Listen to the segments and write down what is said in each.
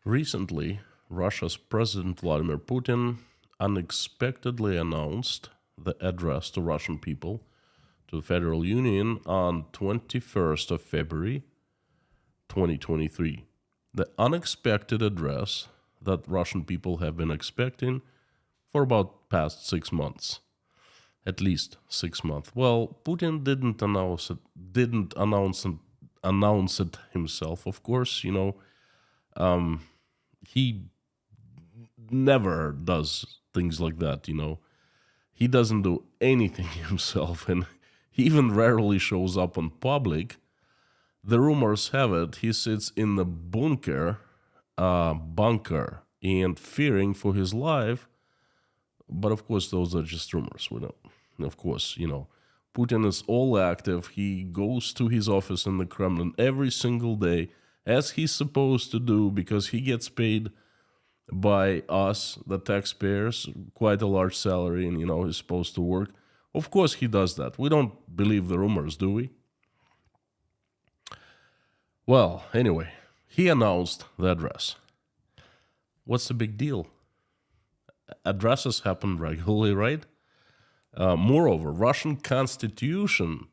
Recently, Russia's President Vladimir Putin unexpectedly announced the address to Russian people to the Federal Union on 21st of February 2023. The unexpected address that Russian people have been expecting for about past 6 months. At least 6 months. Well, Putin didn't announce it himself, of course, he never does things like that. He doesn't do anything himself, and he even rarely shows up in public. The rumors have it he sits in the bunker, and fearing for his life. But of course, those are just rumors. We know. Of course, Putin is all active. He goes to his office in the Kremlin every single day, as he's supposed to do, because he gets paid by us, the taxpayers, quite a large salary, and he's supposed to work. Of course he does that. We don't believe the rumors, do we? Well, anyway, he announced the address. What's the big deal? Addresses happen regularly, right? Moreover, Russian constitution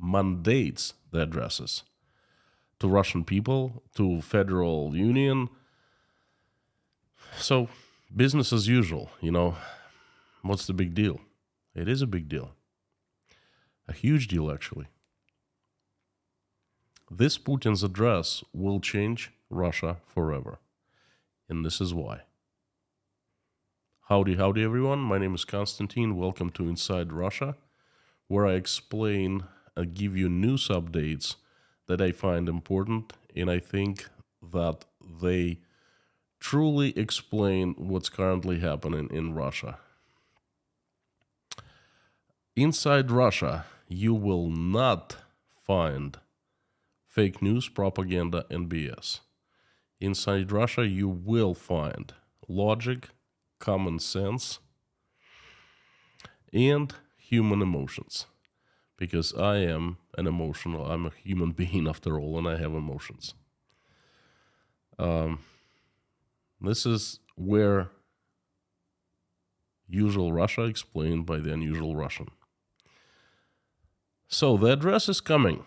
mandates the addresses to Russian people, to Federal Union. So, business as usual, What's the big deal? It is a big deal. A huge deal, actually. This Putin's address will change Russia forever. And this is why. Howdy, everyone. My name is Konstantin. Welcome to Inside Russia, where I explain and give you news updates that I find important, and I think that they truly explain what's currently happening in Russia. Inside Russia, you will not find fake news, propaganda, and BS. Inside Russia, you will find logic, common sense, and human emotions. Because I'm a human being after all, and I have emotions. This is where usual Russia explained by the unusual Russian. So the address is coming.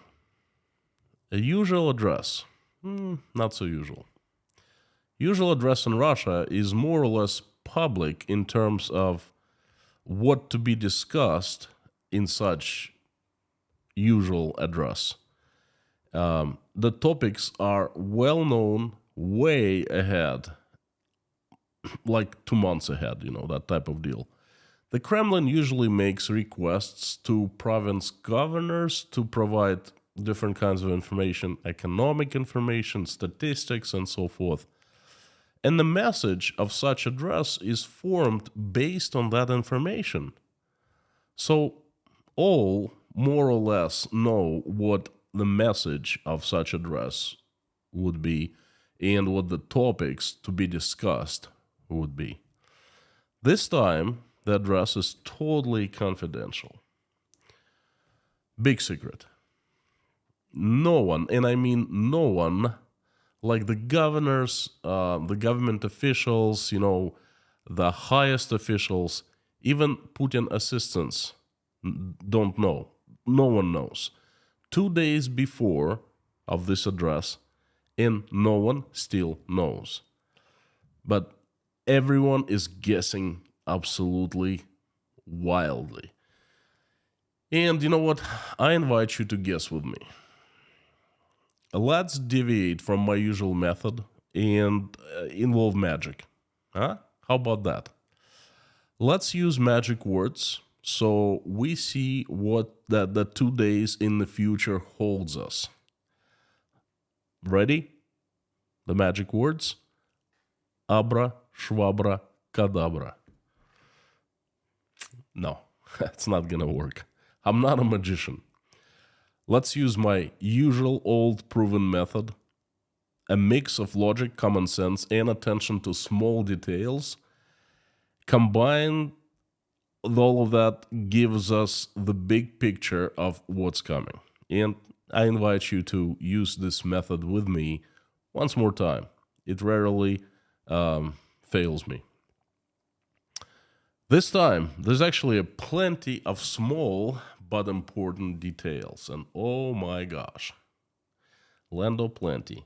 A usual address, not so usual. Usual address in Russia is more or less public in terms of what to be discussed in such usual address. The topics are well known way ahead, like 2 months ahead, that type of deal. The Kremlin usually makes requests to province governors to provide different kinds of information, economic information, statistics, and so forth. And the message of such address is formed based on that information. So all more or less know what the message of such address would be and what the topics to be discussed would be. This time, the address is totally confidential. Big secret. No one, and I mean no one, like the governors, the government officials, the highest officials, even Putin assistants don't know. No one knows. 2 days before of this address, and no one still knows. But everyone is guessing absolutely wildly. And you know what? I invite you to guess with me. Let's deviate from my usual method and involve magic. Huh? How about that? Let's use magic words so we see what the 2 days in the future holds us. Ready? The magic words? Abra, shvabra, kadabra. No, that's not gonna work. I'm not a magician. Let's use my usual old proven method. A mix of logic, common sense, and attention to small details. Combined with all of that gives us the big picture of what's coming. And I invite you to use this method with me once more time. It rarely fails me. This time, there's actually a plenty of small but important details, and oh my gosh, Lando plenty.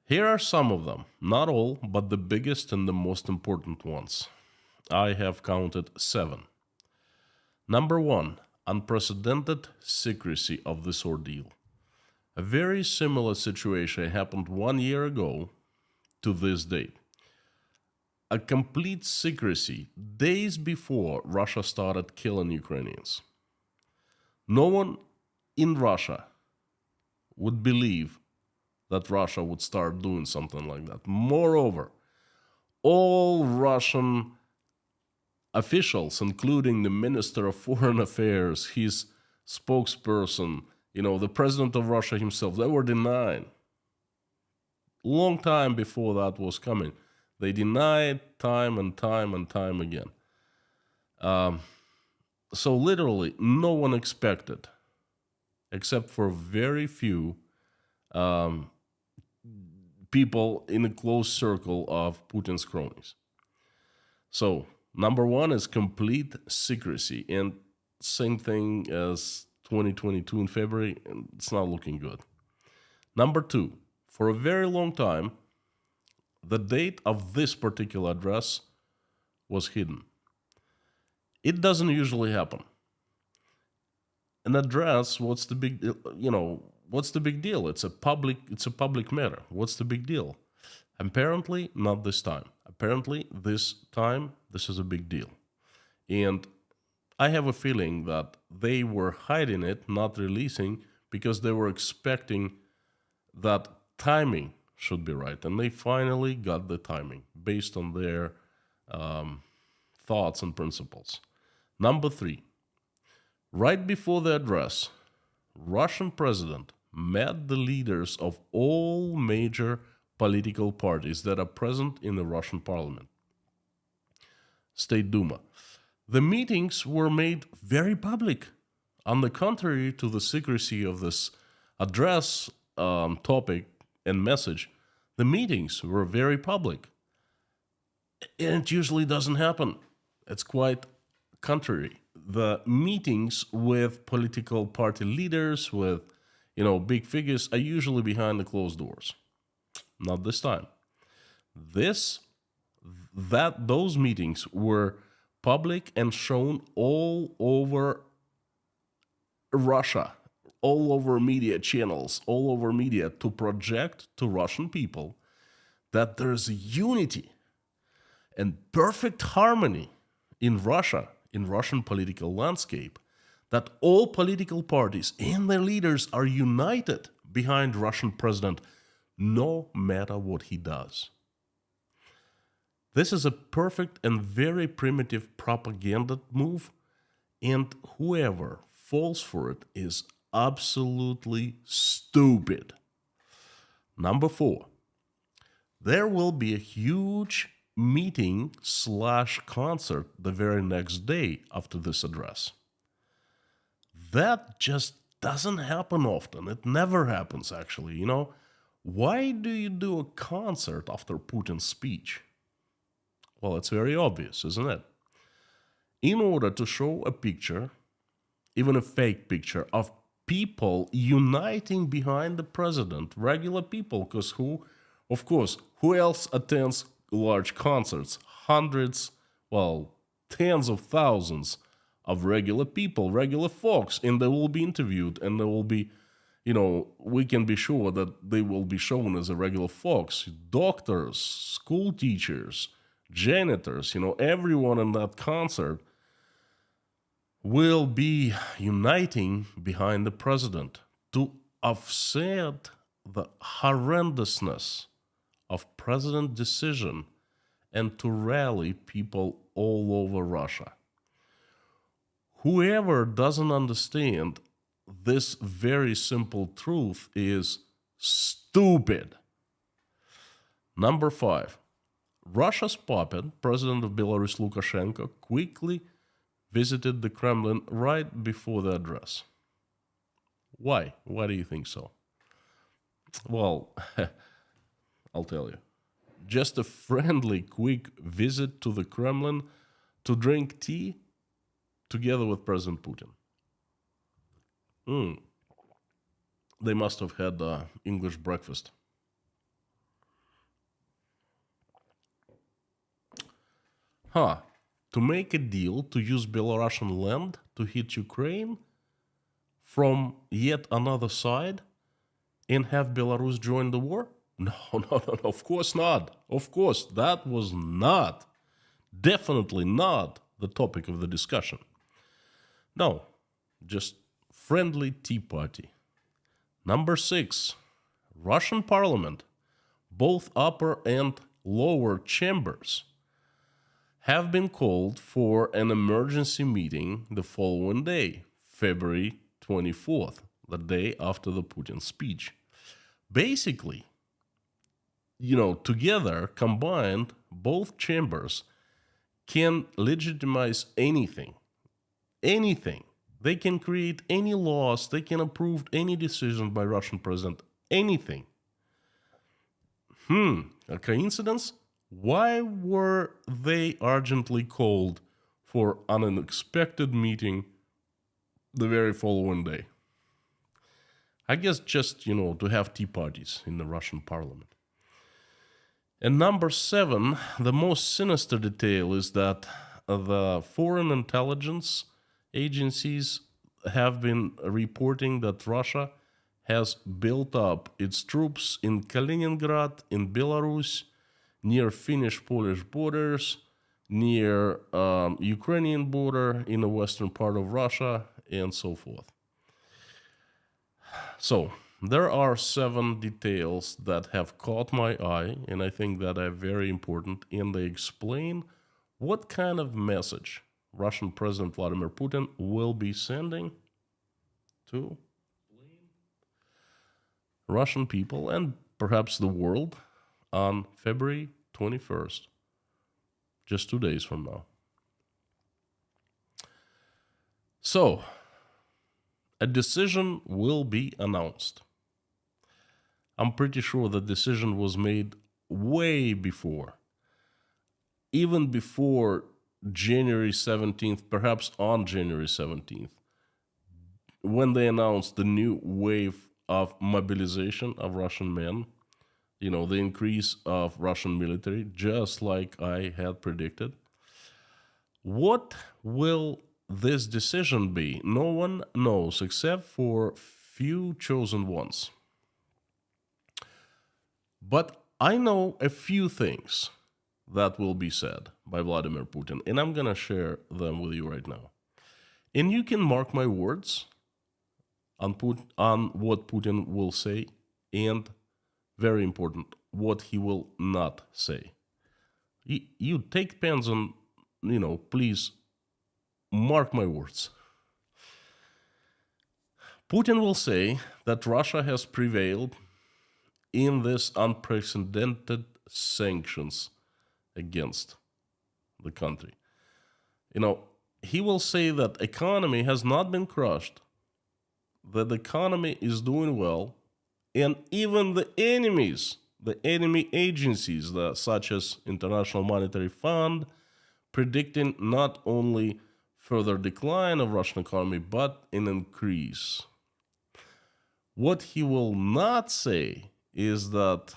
Here are some of them, not all, but the biggest and the most important ones. I have counted 7. Number 1, unprecedented secrecy of this ordeal. A very similar situation happened 1 year ago to this date. A complete secrecy days before Russia started killing Ukrainians. No one in Russia would believe that Russia would start doing something like that. Moreover, all Russian officials, including the Minister of Foreign Affairs, his spokesperson, the President of Russia himself, they were denying. Long time before that was coming. They denied time and time and time again. So literally, no one expected, except for very few people in a close circle of Putin's cronies. So, number 1 is complete secrecy. And same thing as 2022 in February, and it's not looking good. Number 2, for a very long time, the date of this particular address was hidden. It doesn't usually happen. An address, what's the big deal? It's a public matter. What's the big deal? Apparently, not this time. Apparently, this time, this is a big deal. And I have a feeling that they were hiding it, not releasing, because they were expecting that timing should be right. And they finally got the timing based on their thoughts and principles. Number 3, right before the address, Russian president met the leaders of all major political parties that are present in the Russian parliament, State Duma. The meetings were made very public. On the contrary to the secrecy of this address topic and message, the meetings were very public. And it usually doesn't happen. It's quite contrary. The meetings with political party leaders, with big figures, are usually behind the closed doors. Not this time. Those meetings were public and shown all over Russia, all over media channels, all over media, to project to Russian people that there's unity and perfect harmony in Russia, in Russian political landscape, that all political parties and their leaders are united behind Russian president, no matter what he does. This is a perfect and very primitive propaganda move, and whoever falls for it is absolutely stupid. Number 4, there will be a huge meeting/concert the very next day after this address. That just doesn't happen often. It never happens, actually. Why do you do a concert after Putin's speech? Well, it's very obvious, isn't it? In order to show a picture, even a fake picture, of people uniting behind the president, regular people, because who else attends large concerts? Hundreds, tens of thousands of regular people, regular folks, and they will be interviewed, and they will be, we can be sure that they will be shown as a regular folks, doctors, school teachers, janitors, everyone in that concert will be uniting behind the president to offset the horrendousness of president's decision and to rally people all over Russia. Whoever doesn't understand this very simple truth is stupid. Number 5, Russia's puppet, President of Belarus Lukashenko, quickly visited the Kremlin right before the address. Why? Why do you think so? Well, I'll tell you. Just a friendly, quick visit to the Kremlin to drink tea together with President Putin. They must have had English breakfast. To make a deal to use Belarusian land to hit Ukraine from yet another side and have Belarus join the war? No, of course not. Of course, that was not, definitely not the topic of the discussion. No, just friendly tea party. Number 6, Russian parliament, both upper and lower chambers, have been called for an emergency meeting the following day, February 24th, the day after the Putin speech. Basically, together, combined, both chambers can legitimize anything. Anything. They can create any laws, they can approve any decision by Russian president, anything. A coincidence? Why were they urgently called for an unexpected meeting the very following day? I guess just, to have tea parties in the Russian parliament. And number 7, the most sinister detail is that the foreign intelligence agencies have been reporting that Russia has built up its troops in Kaliningrad, in Belarus, near Finnish-Polish borders, near Ukrainian border, in the western part of Russia, and so forth. So, there are 7 details that have caught my eye, and I think that are very important, and they explain what kind of message Russian President Vladimir Putin will be sending to Russian people and perhaps the world on February 21st, just 2 days from now. So, a decision will be announced. I'm pretty sure the decision was made way before, even before January 17th, perhaps on January 17th, when they announced the new wave of mobilization of Russian men, the increase of Russian military, just like I had predicted. What will this decision be? No one knows except for few chosen ones. But I know a few things that will be said by Vladimir Putin, and I'm going to share them with you right now. And you can mark my words on what Putin will say, and very important, what he will not say. You take pens and, please mark my words. Putin will say that Russia has prevailed in this unprecedented sanctions against the country. He will say that economy has not been crushed, that the economy is doing well, and even the enemy agencies, such as International Monetary Fund, predicting not only further decline of Russian economy, but an increase. What he will not say is that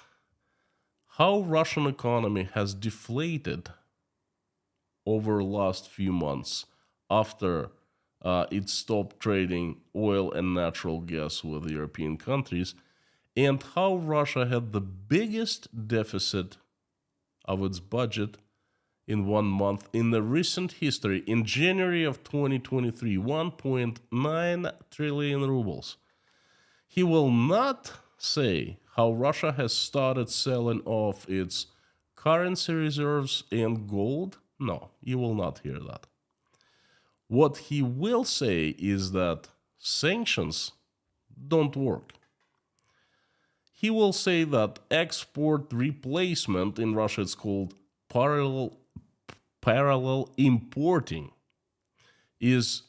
how Russian economy has deflated over the last few months after it stopped trading oil and natural gas with European countries, and how Russia had the biggest deficit of its budget in 1 month in the recent history. In January of 2023, 1.9 trillion rubles. He will not say how Russia has started selling off its currency reserves and gold. No, you will not hear that. What he will say is that sanctions don't work. He will say that export replacement, in Russia it's called parallel importing, is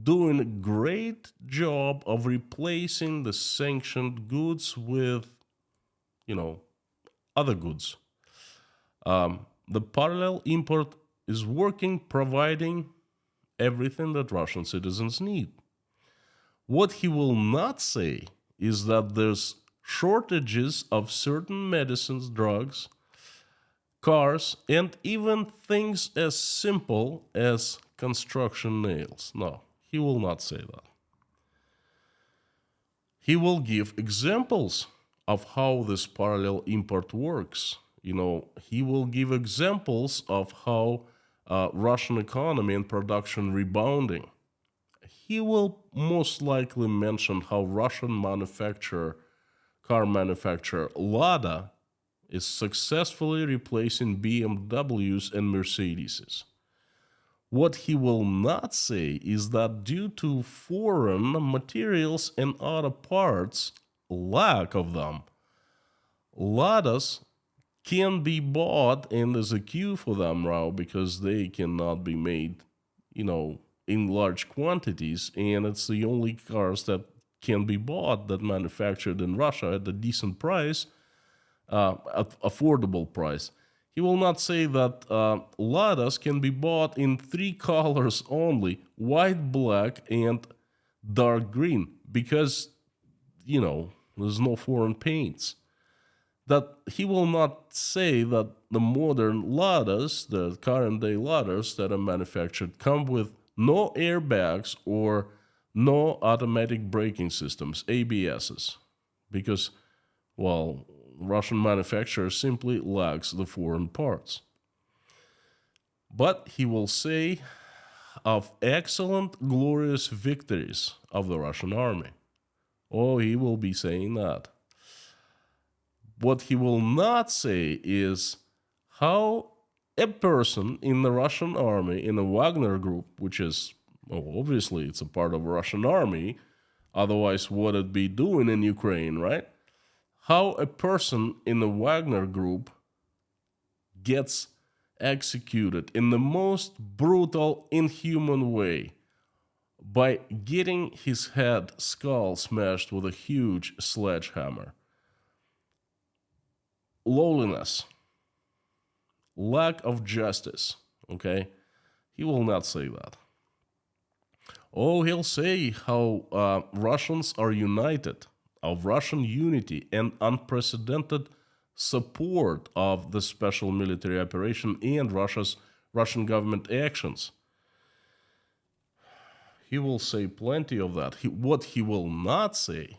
doing a great job of replacing the sanctioned goods with, other goods. The parallel import is working, providing everything that Russian citizens need. What he will not say is that there's shortages of certain medicines, drugs, cars, and even things as simple as construction nails. No, he will not say that. He will give examples of how this parallel import works. He will give examples of how Russian economy and production rebounding. He will most likely mention how Russian car manufacturer Lada is successfully replacing BMWs and Mercedeses. What he will not say is that due to foreign materials and other parts, lack of them, Ladas can be bought and there's a queue for them now because they cannot be made, in large quantities, and it's the only cars that can be bought that manufactured in Russia at a decent price, affordable price. He will not say that Ladas can be bought in 3 colors only: white, black, and dark green, because, there's no foreign paints. That he will not say that the modern Ladas, the current day Ladas that are manufactured, come with no airbags or no automatic braking systems, ABSs, because, Russian manufacturers simply lacks the foreign parts. But he will say of excellent, glorious victories of the Russian army. Oh, he will be saying that. What he will not say is how a person in the Russian army, in the Wagner group, which is, obviously it's a part of the Russian army, otherwise what would it be doing in Ukraine, right? How a person in the Wagner group gets executed in the most brutal, inhuman way by getting his skull smashed with a huge sledgehammer. Lowliness, lack of justice, okay? He will not say that. Oh, he'll say how Russians are united, of Russian unity and unprecedented support of the special military operation and Russian government actions. He will say plenty of that. What he will not say,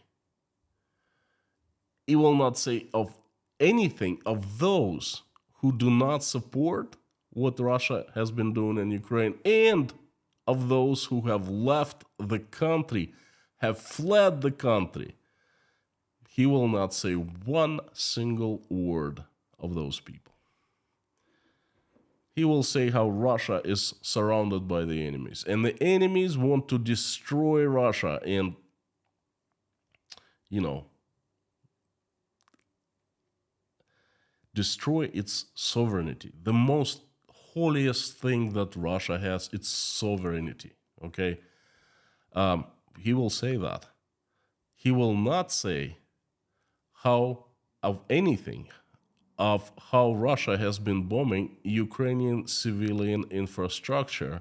he will not say of anything of those who do not support what Russia has been doing in Ukraine, and of those who have left the country, have fled the country. He will not say one single word of those people. He will say how Russia is surrounded by the enemies, and the enemies want to destroy Russia and, destroy its sovereignty. The most holiest thing that Russia has, its sovereignty, okay? He will say that. He will not say how Russia has been bombing Ukrainian civilian infrastructure,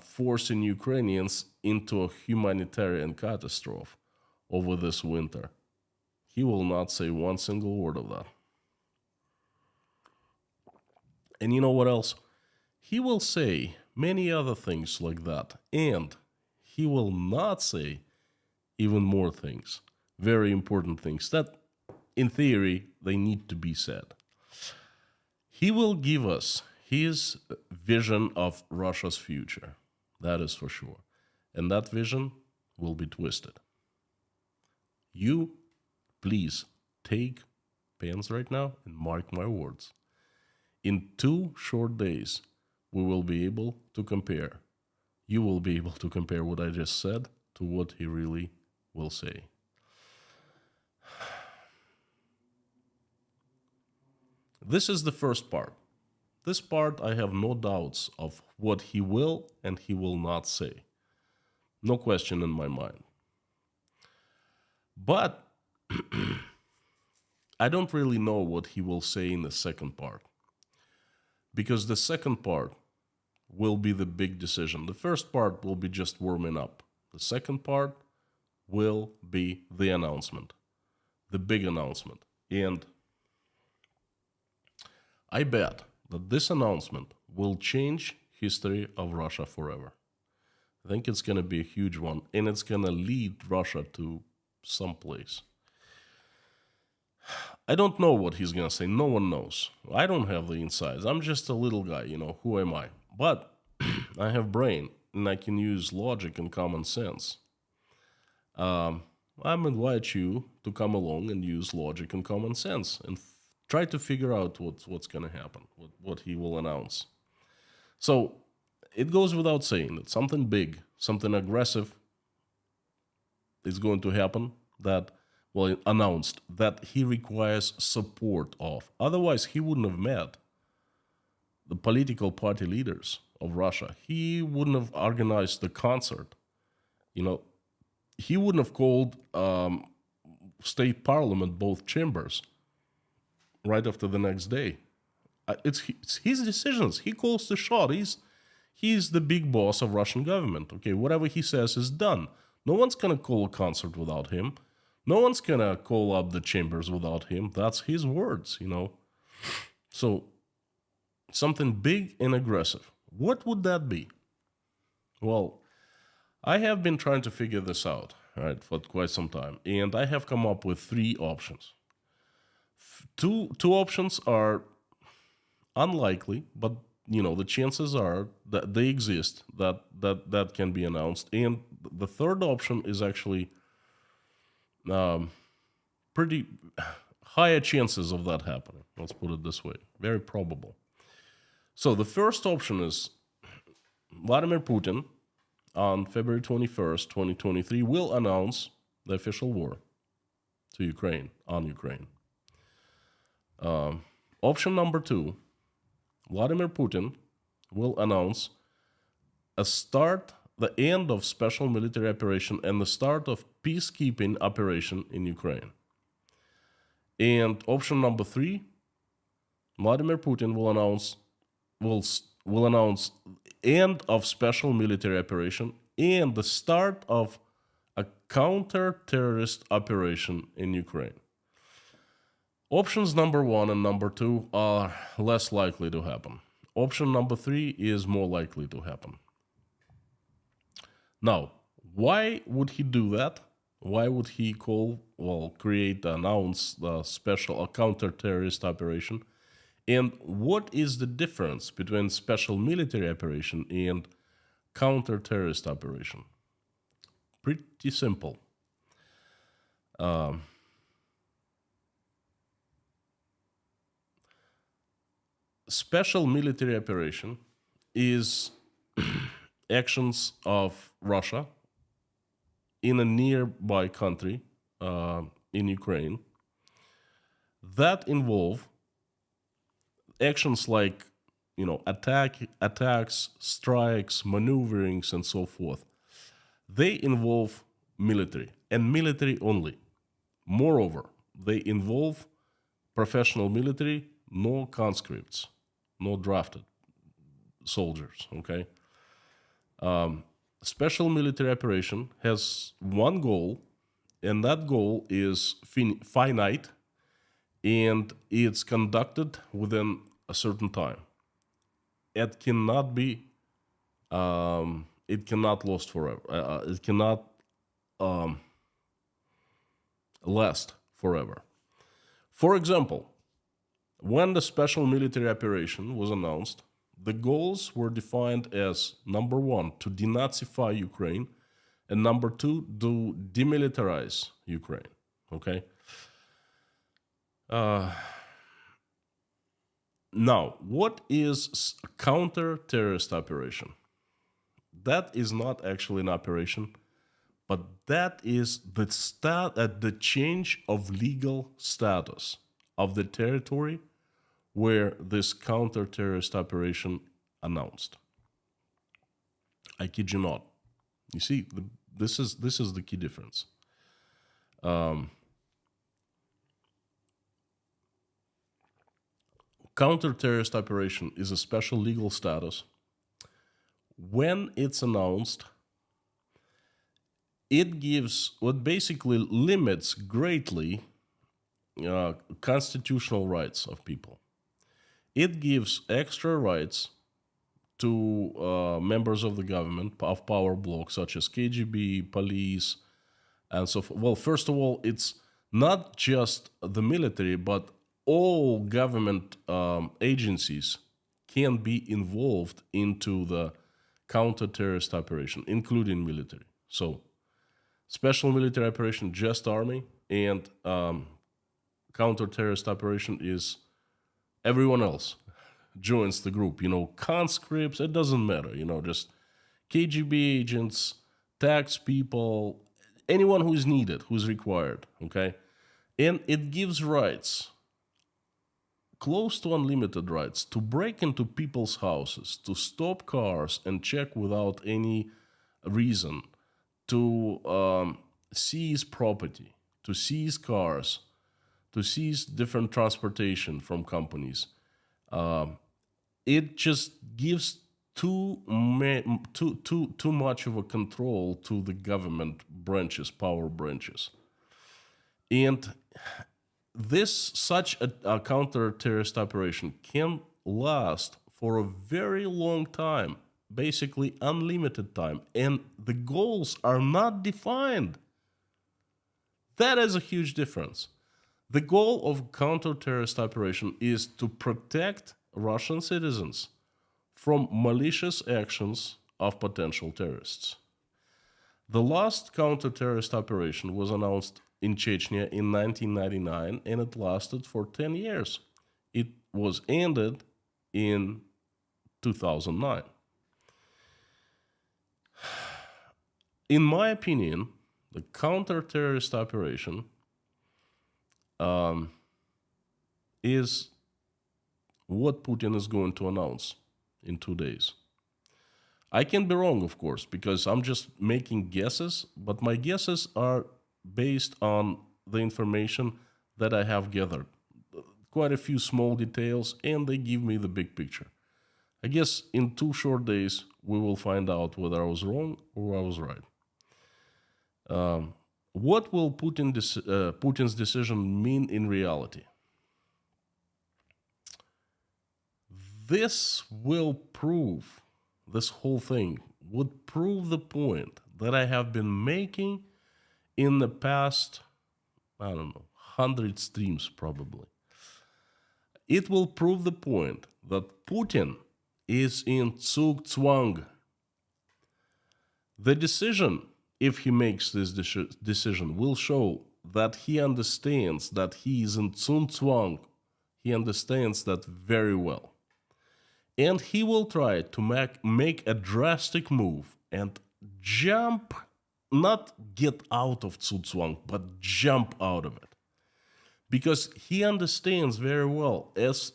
forcing Ukrainians into a humanitarian catastrophe over this winter. He will not say one single word of that. And you know what else? He will say many other things like that, and he will not say even more things, very important things that, in theory, they need to be said. He will give us his vision of Russia's future, that is for sure. And that vision will be twisted. You, please, take pens right now and mark my words. In 2 short days, we will be able to compare. You will be able to compare what I just said to what he really will say. This is the first part. This part, I have no doubts of what he will and he will not say. No question in my mind. But I don't really know what he will say in the second part, because the second part will be the big decision. The first part will be just warming up. The second part will be the announcement, the big announcement. And I bet that this announcement will change history of Russia forever. I think it's going to be a huge one, and it's going to lead Russia to some place. I don't know what he's going to say. No one knows. I don't have the insides. I'm just a little guy, who am I? But I have brain, and I can use logic and common sense. I invite you to come along and use logic and common sense and try to figure out what's going to happen, what he will announce. So it goes without saying that something big, something aggressive is going to happen announced that he requires support of. Otherwise, he wouldn't have met the political party leaders of Russia. He wouldn't have organized the concert. He wouldn't have called state parliament, both chambers, right after the next day. It's his decisions. He calls the shot. He's the big boss of Russian government. Okay, whatever he says is done. No one's gonna call a concert without him. No one's gonna call up the chambers without him. That's his words, So something big and aggressive. What would that be? Well, I have been trying to figure this out, right, for quite some time, and I have come up with 3 options. Two options are unlikely, but the chances are that they exist, that can be announced, and the third option is actually pretty higher chances of that happening. Let's put it this way, very probable. So the first option is Vladimir Putin on February 21st, 2023, will announce the official war to Ukraine, on Ukraine. Option number 2, Vladimir Putin will announce the end of special military operation and the start of peacekeeping operation in Ukraine. And option number 3, Vladimir Putin will announce end of special military operation and the start of a counter-terrorist operation in Ukraine. Options number 1 and number 2 are less likely to happen. Option number 3 is more likely to happen. Now, why would he do that? Why would he announce a counter-terrorist operation? And what is the difference between special military operation and counter-terrorist operation? Pretty simple. Special military operation is actions of Russia in a nearby country, in Ukraine, that involve actions like, attacks, strikes, maneuverings, and so forth. They involve military, and military only. Moreover, they involve professional military, no conscripts, no drafted soldiers, okay? Special military operation has one goal, and that goal is finite, and it's conducted within a certain time. It cannot last forever. It cannot last forever. For example, when the special military operation was announced, the goals were defined as, number 1, to denazify Ukraine, and number 2, to demilitarize Ukraine. Okay? Now, what is a counter-terrorist operation? That is not actually an operation, but that is the change of legal status of the territory where this counter-terrorist operation announced. I kid you not. You see, this is the key difference. counter-terrorist operation is a special legal status. When it's announced, it basically limits greatly constitutional rights of people. It gives extra rights to members of the government, of power blocks such as KGB, police, and so forth. Well, first of all, it's not just the military, but all government agencies can be involved into the counter-terrorist operation, including military. So, special military operation, just army, and counter-terrorist operation is everyone else joins the group. Conscripts, it doesn't matter. Just KGB agents, tax people, anyone who is needed, who is required. Okay, and it gives rights, close to unlimited rights, to break into people's houses, to stop cars and check without any reason, to seize property, to seize cars, to seize different transportation from companies. It just gives too much of a control to the government branches, power branches. And such a counter-terrorist operation can last for a very long time, basically unlimited time, and the goals are not defined. That is a huge difference. The goal of counter-terrorist operation is to protect Russian citizens from malicious actions of potential terrorists. The last counter-terrorist operation was announced in Chechnya in 1999, and it lasted for 10 years. It was ended in 2009. In my opinion, the counter-terrorist operation is what Putin is going to announce in 2 days. I can be wrong, of course, because I'm just making guesses, but my guesses are based on the information that I have gathered. Quite a few small details, and they give me the big picture. I guess in 2 short days, we will find out whether I was wrong or I was right. What will Putin's decision mean in reality? This whole thing would prove the point that I have been making in the past, 100 streams probably. It will prove the point that Putin is in Zugzwang. The decision, if he makes this decision, will show that he understands that he is in Zugzwang. He understands that very well. And he will try to make a drastic move and jump, not get out of Zugzwang, but jump out of it. Because he understands very well, as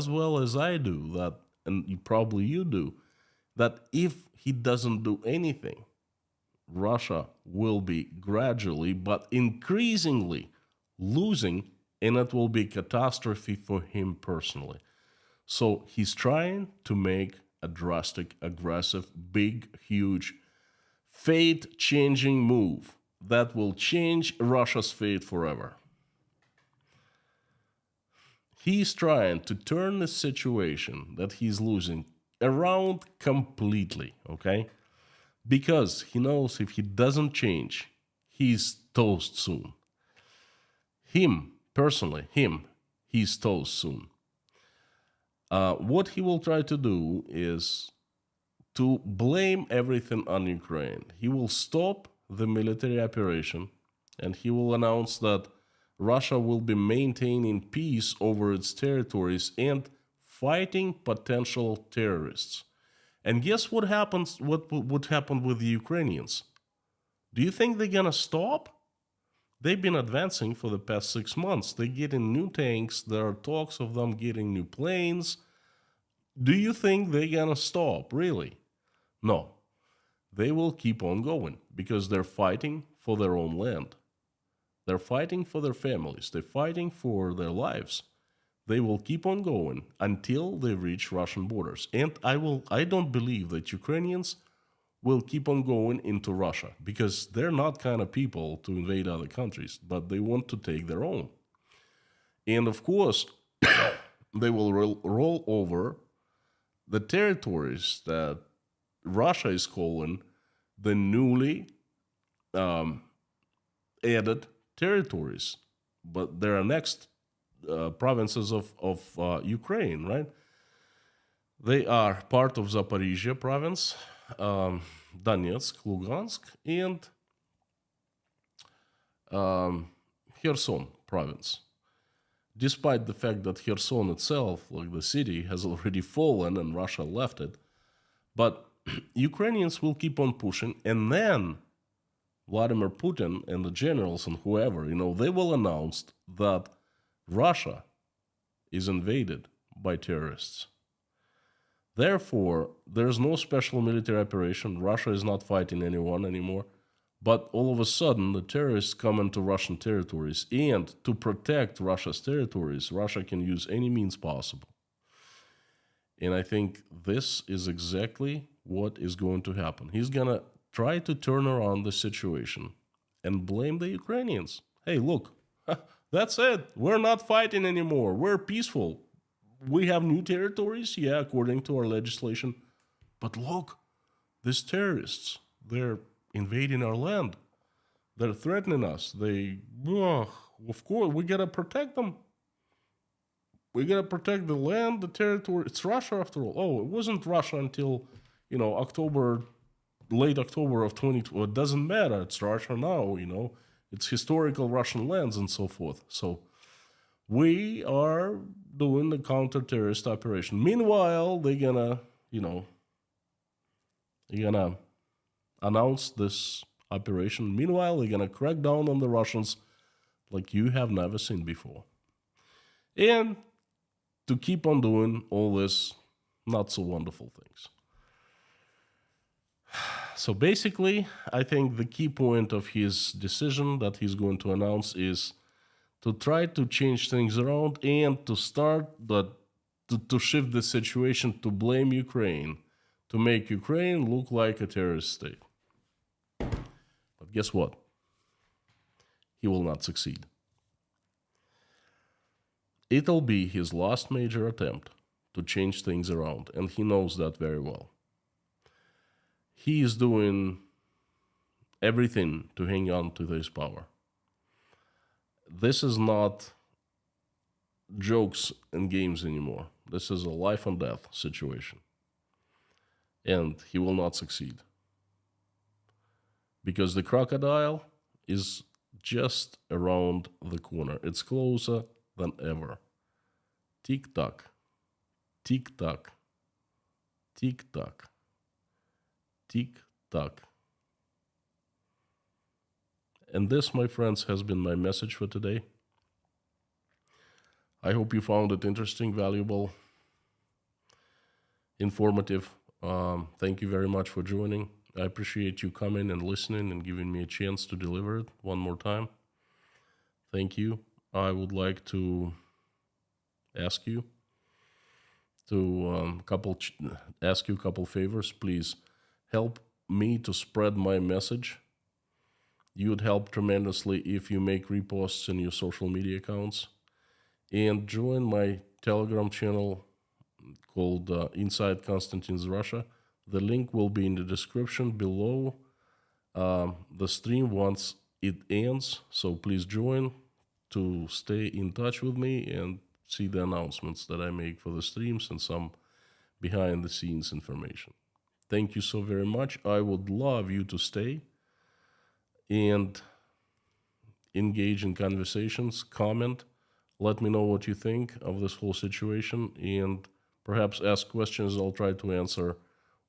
well as I do, that, and probably you do, that if he doesn't do anything, Russia will be gradually but increasingly losing, and it will be a catastrophe for him personally. So he's trying to make a drastic, aggressive, big, huge, fate-changing move that will change Russia's fate forever. He's trying to turn the situation that he's losing around completely, okay? Because he knows if he doesn't change, he's toast soon. He's toast soon. What he will try to do is to blame everything on Ukraine. He will stop the military operation, and he will announce that Russia will be maintaining peace over its territories and fighting potential terrorists. And guess what happens? What would happen with the Ukrainians? Do you think they're gonna stop? They've been advancing for the past 6 months. They're getting new tanks. There are talks of them getting new planes. Do you think they're gonna stop? Really? No. They will keep on going because they're fighting for their own land. They're fighting for their families. They're fighting for their lives. they will keep on going until they reach Russian borders. And I don't believe that Ukrainians will keep on going into Russia, because they're not kind of people to invade other countries, but they want to take their own. And of course, they will roll over the territories that Russia is calling the newly added territories, but they're annexed provinces of Ukraine, right? They are part of Zaporizhia province, Donetsk, Lugansk, and Kherson province. Despite the fact that Kherson itself, like the city, has already fallen and Russia left it, but Ukrainians will keep on pushing, and then Vladimir Putin and the generals and whoever, they will announce that Russia is invaded by terrorists. Therefore, there's no special military operation. Russia is not fighting anyone anymore. But all of a sudden, the terrorists come into Russian territories, and to protect Russia's territories, Russia can use any means possible. And I think this is exactly what is going to happen. He's going to try to turn around the situation and blame the Ukrainians. Hey, look, that's it. We're not fighting anymore. We're peaceful. We have new territories, yeah, according to our legislation. But look, these terrorists, they're invading our land. They're threatening us. Of course, we got to protect them. We got to protect the land, the territory. It's Russia after all. Oh, it wasn't Russia until, late October of 2020. It doesn't matter. It's Russia now, It's historical Russian lands and so forth. So we are doing the counter-terrorist operation. Meanwhile, they're gonna announce this operation. Meanwhile, they're gonna crack down on the Russians like you have never seen before. And to keep on doing all this not so wonderful things. So basically, I think the key point of his decision that he's going to announce is to try to change things around and to start to shift the situation, to blame Ukraine, to make Ukraine look like a terrorist state. But guess what? He will not succeed. It'll be his last major attempt to change things around, and he knows that very well. He is doing everything to hang on to this power. This is not jokes and games anymore. This is a life and death situation. And he will not succeed. Because the crocodile is just around the corner. It's closer than ever. Tick-tock, tick-tock, tick-tock, tick-tock. And this, my friends, has been my message for today. I hope you found it interesting, valuable, informative. Thank you very much for joining. I appreciate you coming and listening and giving me a chance to deliver it one more time. Thank you. I would like to ask you to ask you a couple favors. Please help me to spread my message. You would help tremendously if you make reposts in your social media accounts. And join my Telegram channel called Inside Konstantin's Russia. The link will be in the description below the stream once it ends. So please join to stay in touch with me and see the announcements that I make for the streams and some behind the scenes information. Thank you so very much. I would love you to stay and engage in conversations, comment, let me know what you think of this whole situation, and perhaps ask questions. I'll try to answer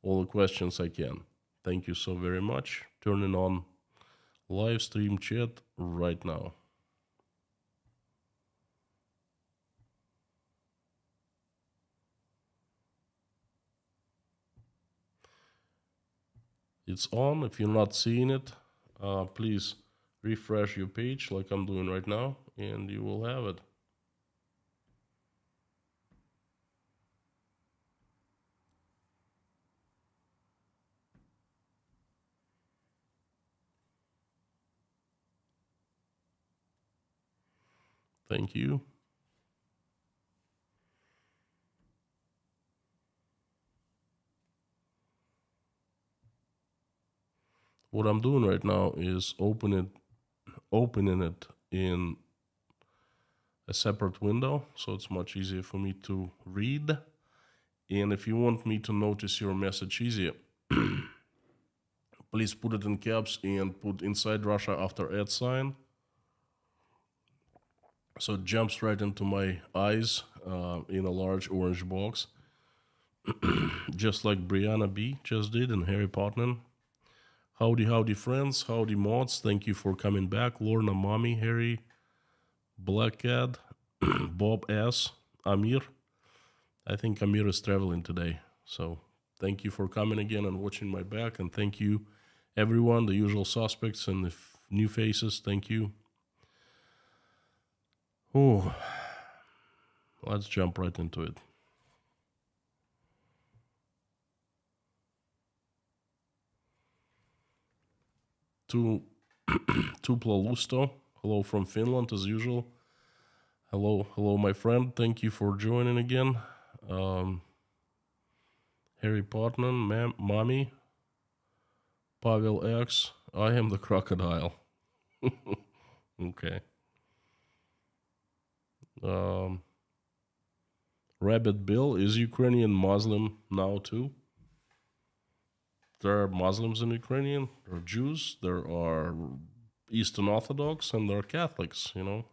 all the questions I can. Thank you so very much. Turning on live stream chat right now. It's on. If you're not seeing it, please refresh your page like I'm doing right now, and you will have it. Thank you. What I'm doing right now is opening it in a separate window, so it's much easier for me to read. And if you want me to notice your message easier, please put it in caps and put inside Russia after @ so it jumps right into my eyes in a large orange box, just like Brianna B just did in Harry Potter. Howdy friends, howdy mods, thank you for coming back. Lorna, Mommy, Harry, Black Cat, Bob S, Amir. I think Amir is traveling today, so thank you for coming again and watching my back, and thank you everyone, the usual suspects and the new faces, thank you. Oh, let's jump right into it. To Plalusto, hello from Finland as usual. Hello, my friend. Thank you for joining again. Harry Potter, Mommy, Pavel X. I am the crocodile. Okay. Rabbit Bill, is Ukrainian Muslim now too? There are Muslims in Ukrainian, there are Jews, there are Eastern Orthodox, and there are Catholics, you know.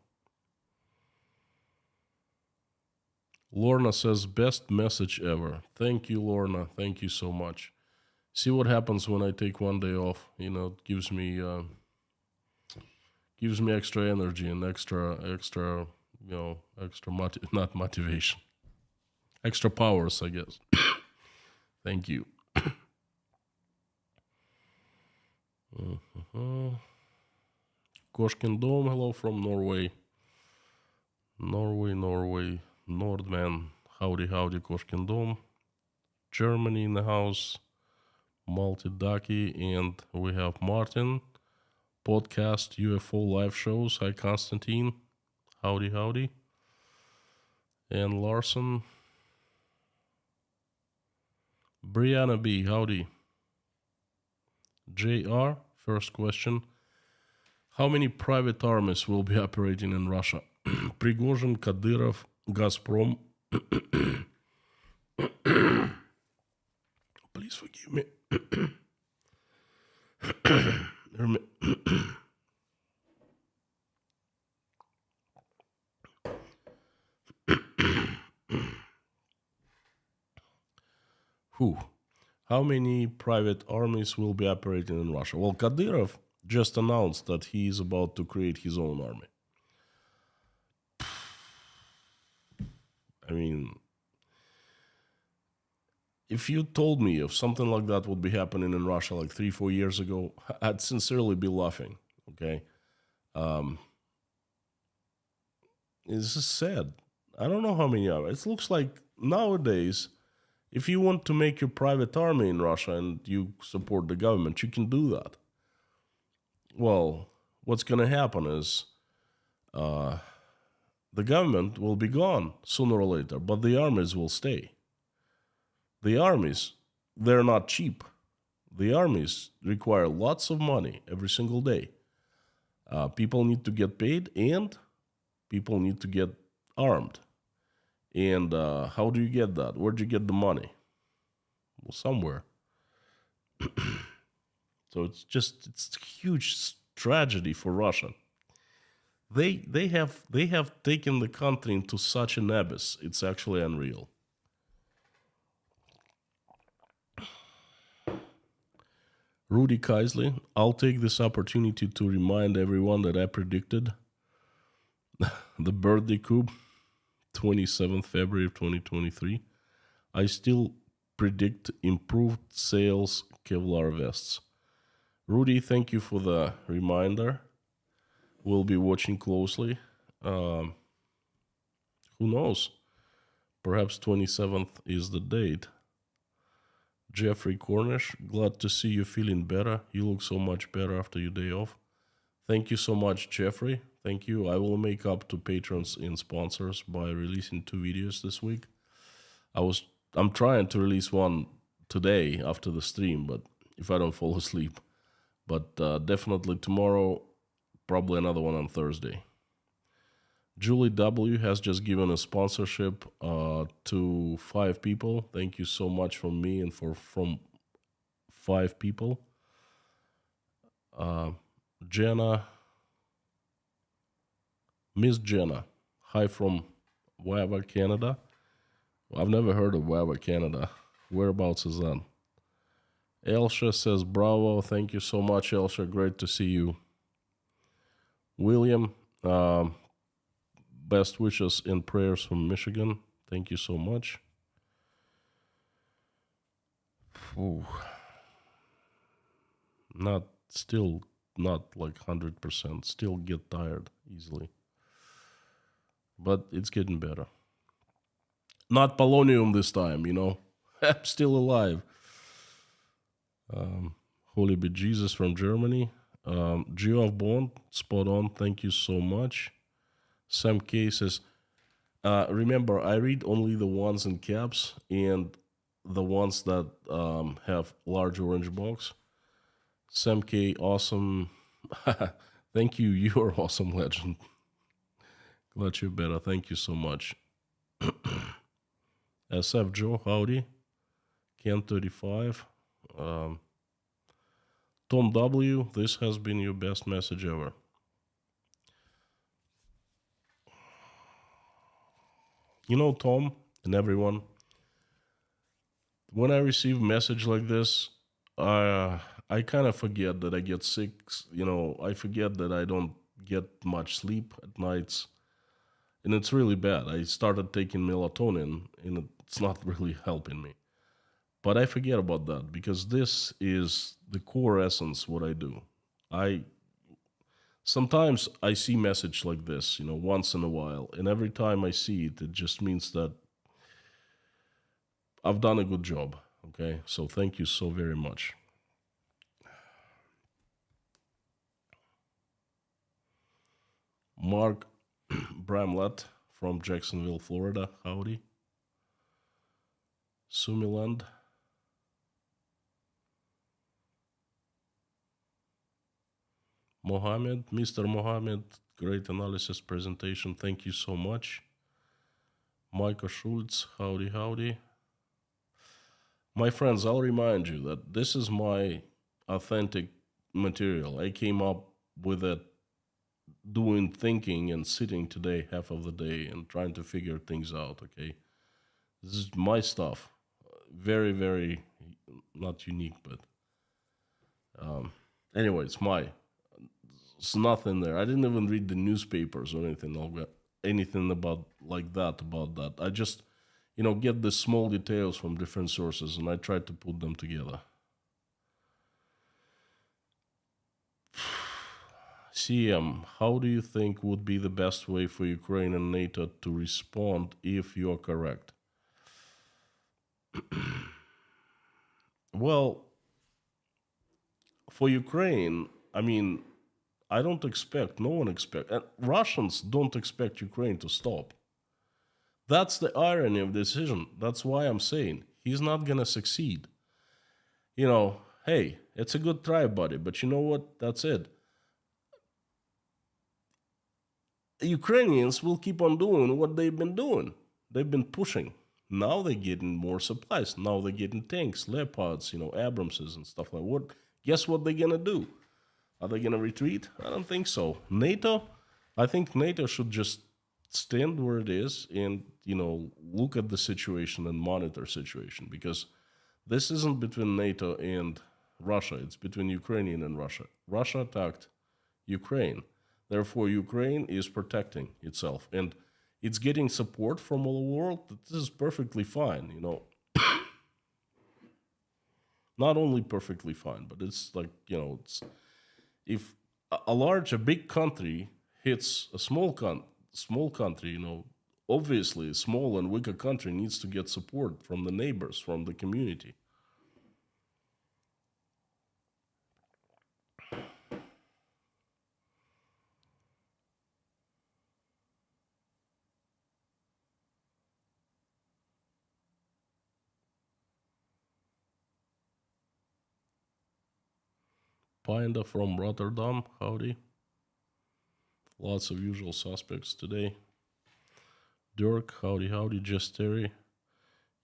Lorna says, best message ever. Thank you, Lorna. Thank you so much. See what happens when I take one day off. You know, it gives me extra energy and extra, you know, not motivation. Extra powers, I guess. Thank you. Koshkin Dome, hello from Norway. Nordman. Howdy, Koshkin Dome. Germany in the house. Multi-Ducky, and we have Martin. Podcast UFO live shows. Hi, Constantine. Howdy. And Larson. Brianna B, howdy. JR, first question. How many private armies will be operating in Russia? Prigozhin, Kadyrov, Gazprom. Please forgive me. How many private armies will be operating in Russia? Well, Kadyrov just announced that he is about to create his own army. I mean, if you told me if something like that would be happening in Russia like 3-4 years ago, I'd sincerely be laughing, okay? It's just sad. I don't know how many are. It looks like nowadays, if you want to make your private army in Russia and you support the government, you can do that. Well, what's going to happen is the government will be gone sooner or later, but the armies will stay. The armies, they're not cheap. The armies require lots of money every single day. People need to get paid and people need to get armed. And how do you get that? Where do you get the money? Well, somewhere. So it's a huge tragedy for Russia. They have taken the country into such an abyss. It's actually unreal. Rudy Kaisley, I'll take this opportunity to remind everyone that I predicted the birthday coup, 27th February of 2023. I still predict improved sales Kevlar vests. Rudy, thank you for the reminder. We'll be watching closely. Who knows? Perhaps 27th is the date. Jeffrey Cornish, glad to see you feeling better. You look so much better after your day off. Thank you so much, Jeffrey. Thank you. I will make up to patrons and sponsors by releasing 2 videos this week. I'm trying to release one today after the stream, but if I don't fall asleep. But definitely tomorrow, probably another one on Thursday. Julie W has just given a sponsorship to 5 people. Thank you so much from me and from 5 people. Jenna, Miss Jenna, hi from Wawa, Canada. I've never heard of Wawa, Canada. Whereabouts is that? Elsha says, bravo. Thank you so much, Elsha. Great to see you. William, best wishes and prayers from Michigan. Thank you so much. Ooh. Still not like 100%. Still get tired easily. But it's getting better. Not polonium this time, I'm still alive. Holy be Jesus from Germany. Geo of Bond, spot on. Thank you so much. Sam K says, remember, I read only the ones in caps and the ones that have large orange box. Sam K, awesome. Thank you. You're awesome, legend. Glad you're better. Thank you so much. SF Joe, howdy. Ken 35. Tom W, this has been your best message ever. Tom and everyone, when I receive a message like this, I kind of forget that I get sick. I forget that I don't get much sleep at nights. And it's really bad. I started taking melatonin, and it's not really helping me. But I forget about that because this is the core essence what I do. Sometimes I see message like this, once in a while, and every time I see it, it just means that I've done a good job. Okay, so thank you so very much. Mark Bramlett from Jacksonville, Florida. Howdy. Sumiland. Mohammed, Mr. Mohammed, great analysis presentation. Thank you so much. Michael Schultz, howdy, howdy. My friends, I'll remind you that this is my authentic material. I came up with it doing thinking and sitting today half of the day and trying to figure things out, okay? This is my stuff. Very, very, not unique, but anyway, it's nothing there. I didn't even read the newspapers or anything about that. I just, get the small details from different sources and I try to put them together. CM, how do you think would be the best way for Ukraine and NATO to respond if you're correct? Well, for Ukraine, no one expects, and Russians don't expect Ukraine to stop. That's the irony of the decision. That's why I'm saying he's not going to succeed. Hey, it's a good try, buddy, but you know what? That's it. The Ukrainians will keep on doing what they've been doing. They've been pushing. Now they're getting more supplies. Now they're getting tanks, Leopards, Abramses and stuff like that. Guess what they're going to do? Are they going to retreat? I don't think so. I think NATO should just stand where it is and, look at the situation and monitor situation, because this isn't between NATO and Russia. It's between Ukraine and Russia. Russia attacked Ukraine. Therefore, Ukraine is protecting itself. And it's getting support from all the world. This is perfectly fine, Not only perfectly fine, but it's like, if a big country hits a small country, obviously a small and weaker country needs to get support from the neighbors, from the community. Pinda from Rotterdam, howdy. Lots of usual suspects today. Dirk, howdy, howdy. Just Terry,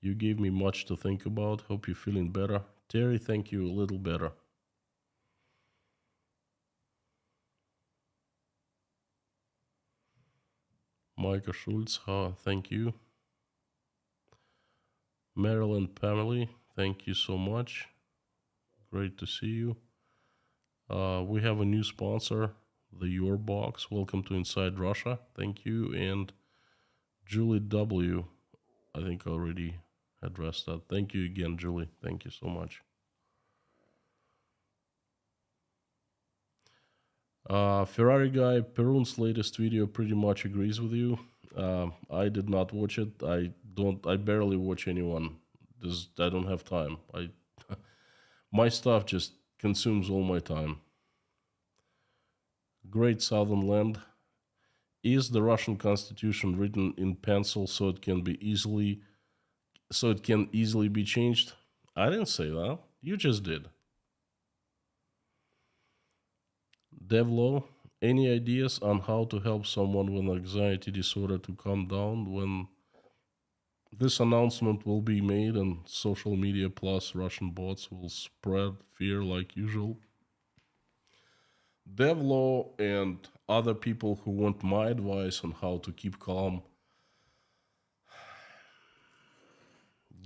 you gave me much to think about. Hope you're feeling better. Terry, thank you, a little better. Micah Schultz, thank you. Maryland family, thank you so much. Great to see you. We have a new sponsor, the Your Box. Welcome to Inside Russia. Thank you. And Julie W., I think I already addressed that. Thank you again, Julie. Thank you so much. Ferrari guy, Perun's latest video pretty much agrees with you. I did not watch it. I barely watch anyone. I don't have time. My stuff just consumes all my time. Great Southern Land. Is the Russian Constitution written in pencil so it can easily be changed? I didn't say that. You just did. Devlo, any ideas on how to help someone with anxiety disorder to calm down when this announcement will be made and social media plus Russian bots will spread fear like usual? Devlo and other people who want my advice on how to keep calm,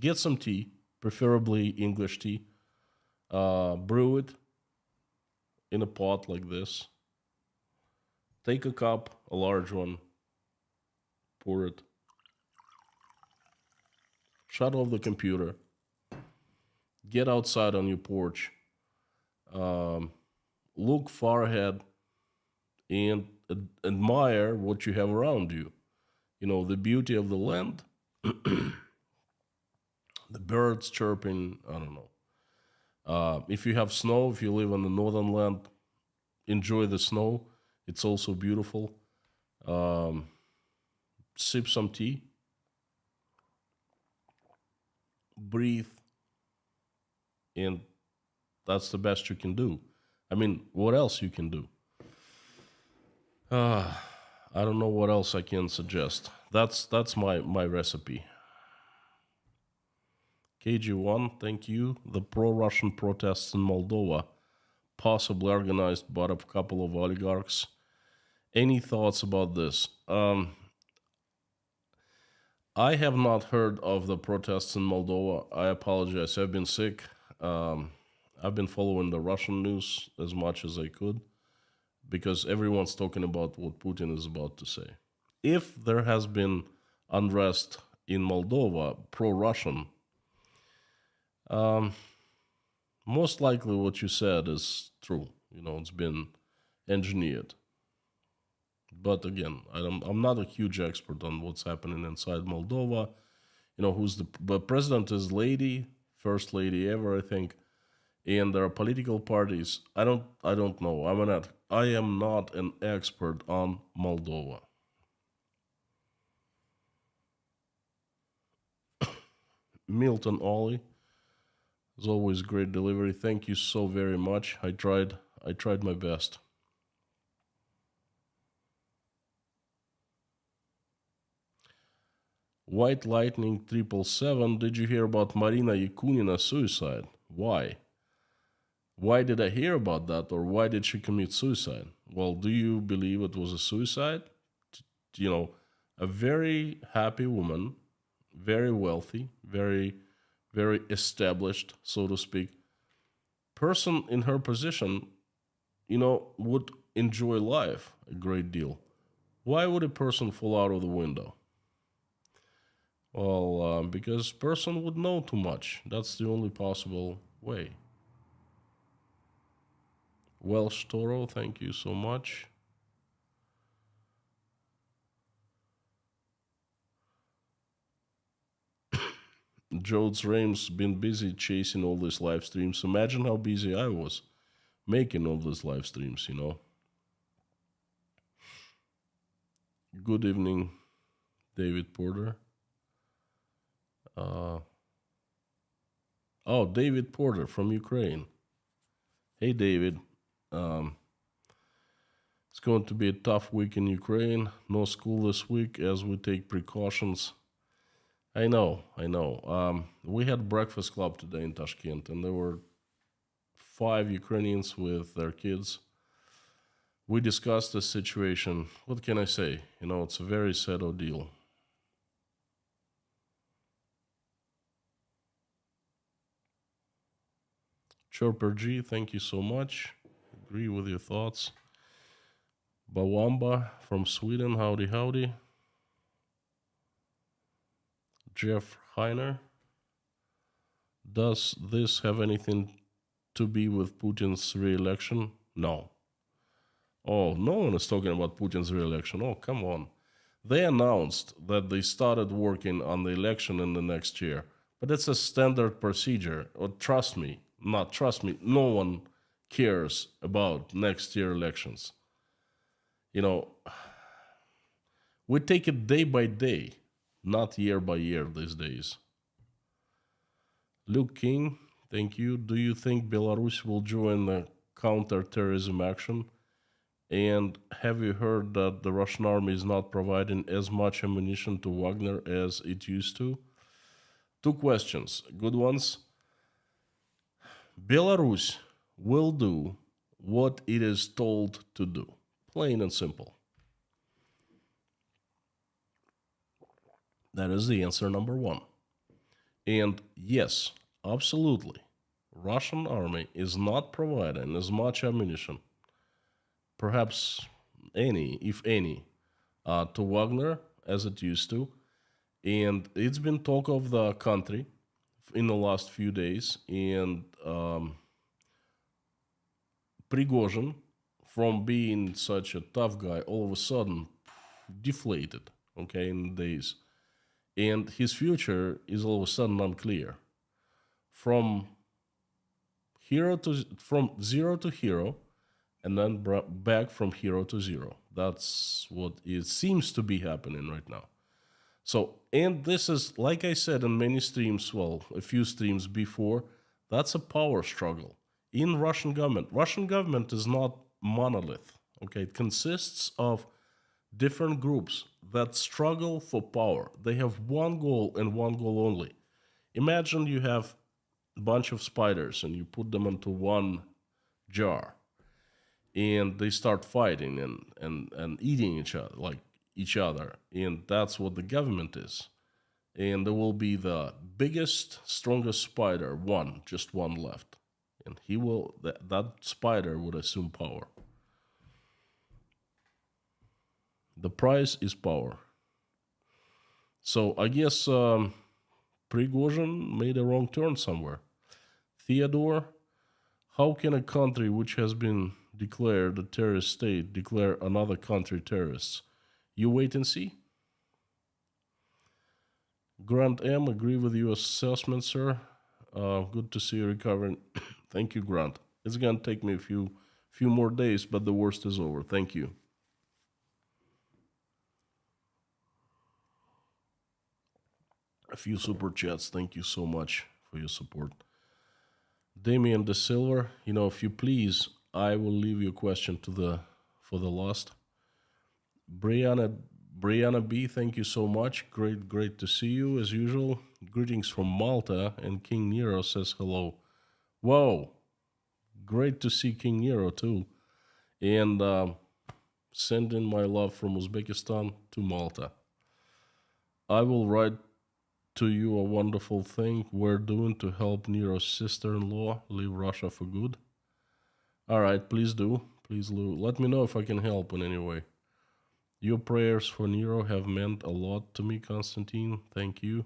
get some tea, preferably English tea, brew it in a pot like this. Take a cup, a large one, pour it. Shut off the computer. Get outside on your porch. Look far ahead and admire what you have around you. You know, the beauty of the land, the birds chirping, I don't know. If you have snow, if you live on the northern land, enjoy the snow. It's also beautiful. Sip some tea. Breathe. And that's the best you can do. I mean, what else you can do? I don't know what else I can suggest. That's my recipe. KG1, thank you. The pro-Russian protests in Moldova, possibly organized by a couple of oligarchs. Any thoughts about this? I have not heard of the protests in Moldova. I apologize. I've been sick. I've been following the Russian news as much as I could because everyone's talking about what Putin is about to say. If there has been unrest in Moldova, pro-Russian, most likely what you said is true. You know, it's been engineered. But again, I'm not a huge expert on what's happening inside Moldova. You know, the president is lady, first lady ever, I think. And there are political parties. I don't know. I am not an expert on Moldova. Milton Ollie, as always, great delivery. Thank you so very much. I tried my best. White Lightning 777, did you hear about Marina Yakunina's suicide? Why? Why did I hear about that, or why did she commit suicide? Well, do you believe it was a suicide? You know, a very happy woman, very wealthy, very, very established, so to speak, person in her position, you know, would enjoy life a great deal. Why would a person fall out of the window? Well, because person would know too much. That's the only possible way. Welsh Toro, thank you so much. Jodes Rames been busy chasing all these live streams. Imagine how busy I was making all these live streams, you know. Good evening, David Porter. David Porter from Ukraine. Hey, David. Um, it's going to be a tough week in Ukraine. No school this week as we take precautions. I know. We had breakfast club today in Tashkent, and there were 5 Ukrainians with their kids. We discussed the situation. What can I say? It's a very sad ordeal. Chirper G, thank you so much. Agree with your thoughts. Bawamba from Sweden, howdy, howdy. Jeff Heiner, does this have anything to be with Putin's re-election? No. Oh, no one is talking about Putin's re-election. Oh, come on. They announced that they started working on the election in the next year, but it's a standard procedure. Trust me, no one cares about next year elections. We take it day by day, not year by year these days. Luke King, thank you. Do you think Belarus will join the counter-terrorism action? And have you heard that the Russian army is not providing as much ammunition to Wagner as it used to? 2 questions, good ones. Belarus will do what it is told to do, plain and simple. That is the answer number 1. And yes, absolutely, Russian army is not providing as much ammunition, perhaps any, if any, to Wagner as it used to. And it's been talk of the country in the last few days. And Prigozhin, from being such a tough guy, all of a sudden deflated, in days. And his future is all of a sudden unclear. From zero to hero, and then back from hero to zero. That's what it seems to be happening right now. So, and this is, like I said in many streams, a few streams before, that's a power struggle in Russian government. Russian government is not monolith, It consists of different groups that struggle for power. They have one goal and one goal only. Imagine you have a bunch of spiders and you put them into one jar and they start fighting and eating each other. And that's what the government is. And there will be the biggest, strongest spider, just one left. And that spider would assume power. The price is power. So I guess Prigozhin made a wrong turn somewhere. Theodore, how can a country which has been declared a terrorist state declare another country terrorists? You wait and see. Grant M, agree with your assessment, sir. Good to see you recovering. Thank you, Grant. It's going to take me a few more days, but the worst is over. Thank you. A few super chats. Thank you so much for your support. Damian De Silva, if you please, I will leave your question for the last. Brianna B, thank you so much. Great to see you as usual. Greetings from Malta, and King Nero says hello. Whoa, great to see King Nero too. And sending my love from Uzbekistan to Malta. I will write to you a wonderful thing we're doing to help Nero's sister-in-law leave Russia for good. All right, please do. Please let me know if I can help in any way. Your prayers for Nero have meant a lot to me, Constantine. Thank you.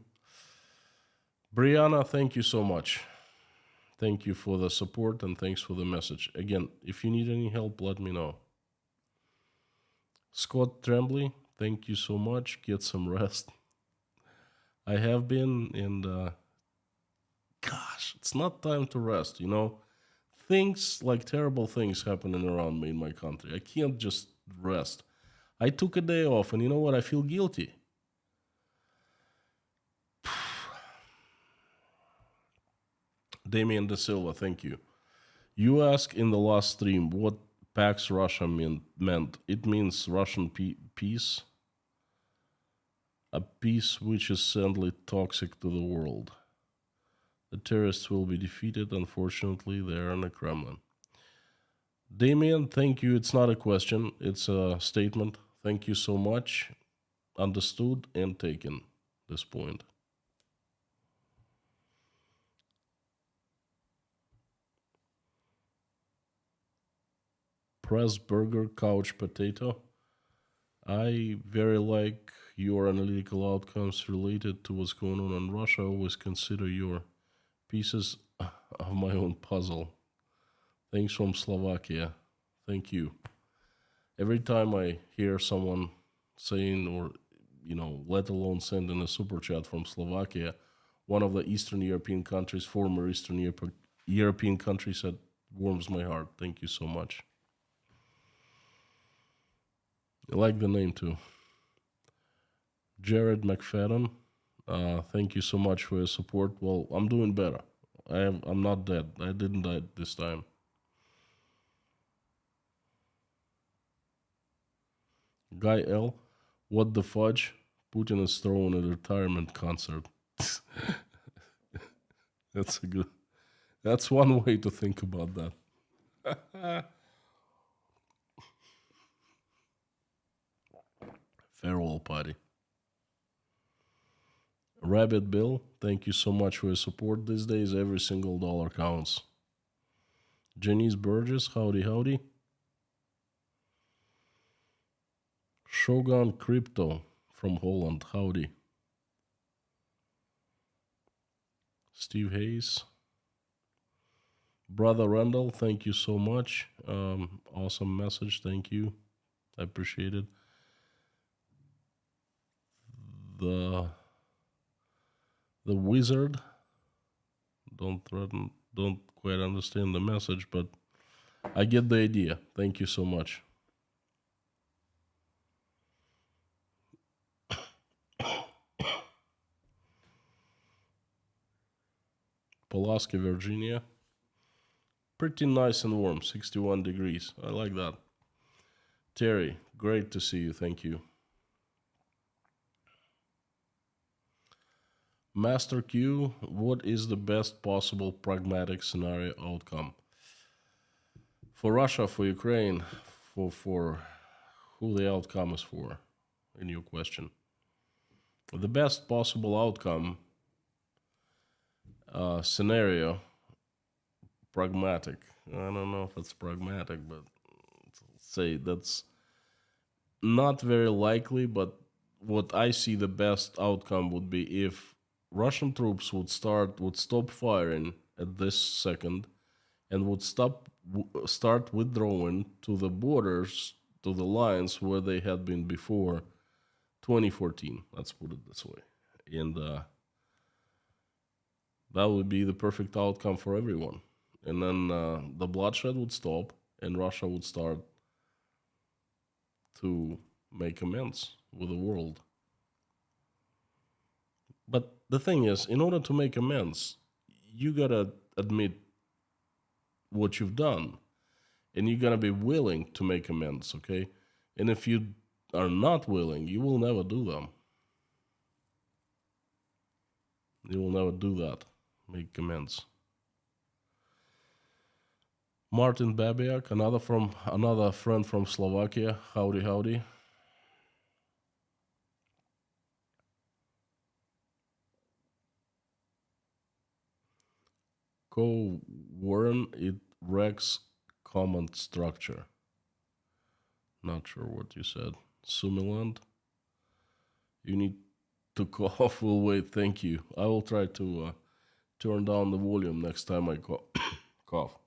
Brianna, thank you so much. Thank you for the support and thanks for the message. Again, if you need any help, let me know. Scott Tremblay, thank you so much. Get some rest. I have been, and gosh, it's not time to rest, Things like terrible things happening around me in my country. I can't just rest. I took a day off, and you know what? I feel guilty. Damian De Silva, thank you. You asked in the last stream what Pax Russia meant. It means Russian peace, a peace which is sadly toxic to the world. The terrorists will be defeated. Unfortunately, they are in the Kremlin. Damien, thank you. It's not a question, it's a statement. Thank you so much. Understood and taken this point. Press burger couch potato. I very like your analytical outcomes related to what's going on in Russia. I always consider your pieces of my own puzzle. Thanks from Slovakia. Thank you. Every time I hear someone saying, or let alone sending a super chat from Slovakia, one of the Eastern European countries, former Eastern European countries, that warms my heart. Thank you so much. I like the name too. Jared McFadden, thank you so much for your support. Well, I'm doing better. I'm not dead. I didn't die this time. Guy L, what the fudge? Putin is throwing a retirement concert. That's one way to think about that. Farewell party. Rabbit Bill, thank you so much for your support. These days, every single dollar counts. Janice Burgess, howdy, howdy. Shogun Crypto from Holland, howdy. Steve Hayes. Brother Randall, thank you so much. Awesome message, thank you. I appreciate it. The wizard, don't quite understand the message, but I get the idea. Thank you so much. Pulaski, Virginia. Pretty nice and warm, 61 degrees. I like that. Terry, great to see you. Thank you. Master Q, what is the best possible pragmatic scenario outcome? For Russia, for Ukraine, for who the outcome is for, in your question. The best possible outcome scenario, pragmatic. I don't know if it's pragmatic, but say that's not very likely, but what I see the best outcome would be if Russian troops would stop firing at this second and would start withdrawing to the borders, to the lines where they had been before 2014. Let's put it this way. And that would be the perfect outcome for everyone. And then the bloodshed would stop and Russia would start to make amends with the world. But the thing is, in order to make amends, you gotta admit what you've done. And you gotta be willing to make amends, okay? And if you are not willing, you will never do them. You will never do that. Make amends. Martin Babiak, another friend from Slovakia. Howdy, howdy. Warren, it wrecks comment structure. Not sure what you said. Sumiland, you need to cough. We'll wait. Thank you. I will try to turn down the volume next time I cough.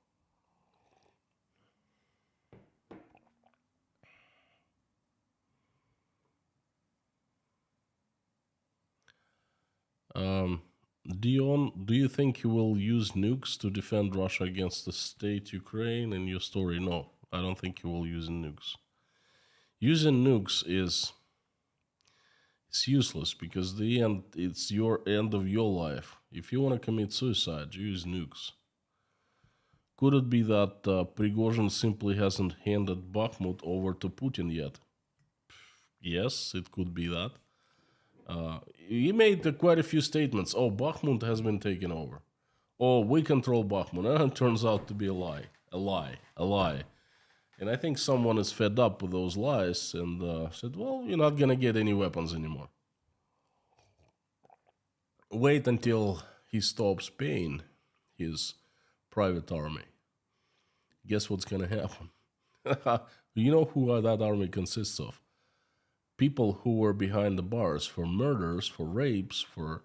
Dion, do you think he will use nukes to defend Russia against the state Ukraine? In your story, no. I don't think he will use nukes. Using nukes it's useless because it's your end of your life. If you want to commit suicide, use nukes. Could it be that Prigozhin simply hasn't handed Bakhmut over to Putin yet? Yes, it could be that. He made quite a few statements. Oh, Bakhmut has been taken over. Oh, we control Bakhmut. And it turns out to be a lie. A lie. A lie. And I think someone is fed up with those lies and said, well, you're not going to get any weapons anymore. Wait until he stops paying his private army. Guess what's going to happen? You know who that army consists of? People who were behind the bars for murders, for rapes, for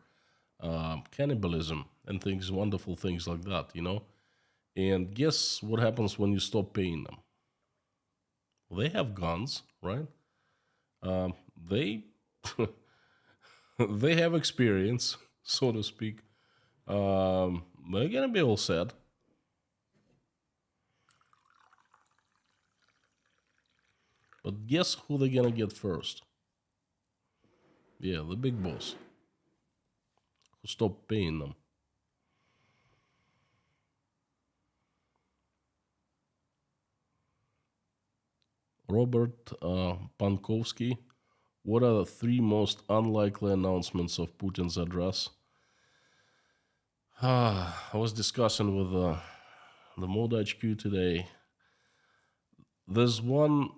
cannibalism, and things, wonderful things like that, you know? And guess what happens when you stop paying them? Well, they have guns, right? They they have experience, so to speak. They're gonna be all set. But guess who they're gonna get first? Yeah, the big boss. Who stopped paying them. Robert Pankovsky, what are the three most unlikely announcements of Putin's address? I was discussing with the Mode HQ today. There's one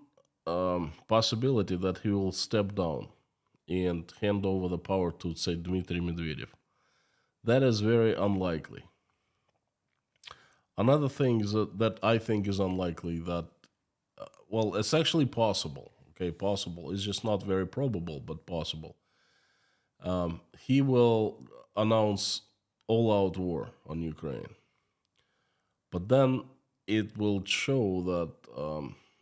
possibility that he will step down and hand over the power to, say, Dmitry Medvedev. That is very unlikely. Another thing is that I think is unlikely that, well, it's actually possible. Okay, possible. It's just not very probable, but possible. He will announce all-out war on Ukraine. But then it will show that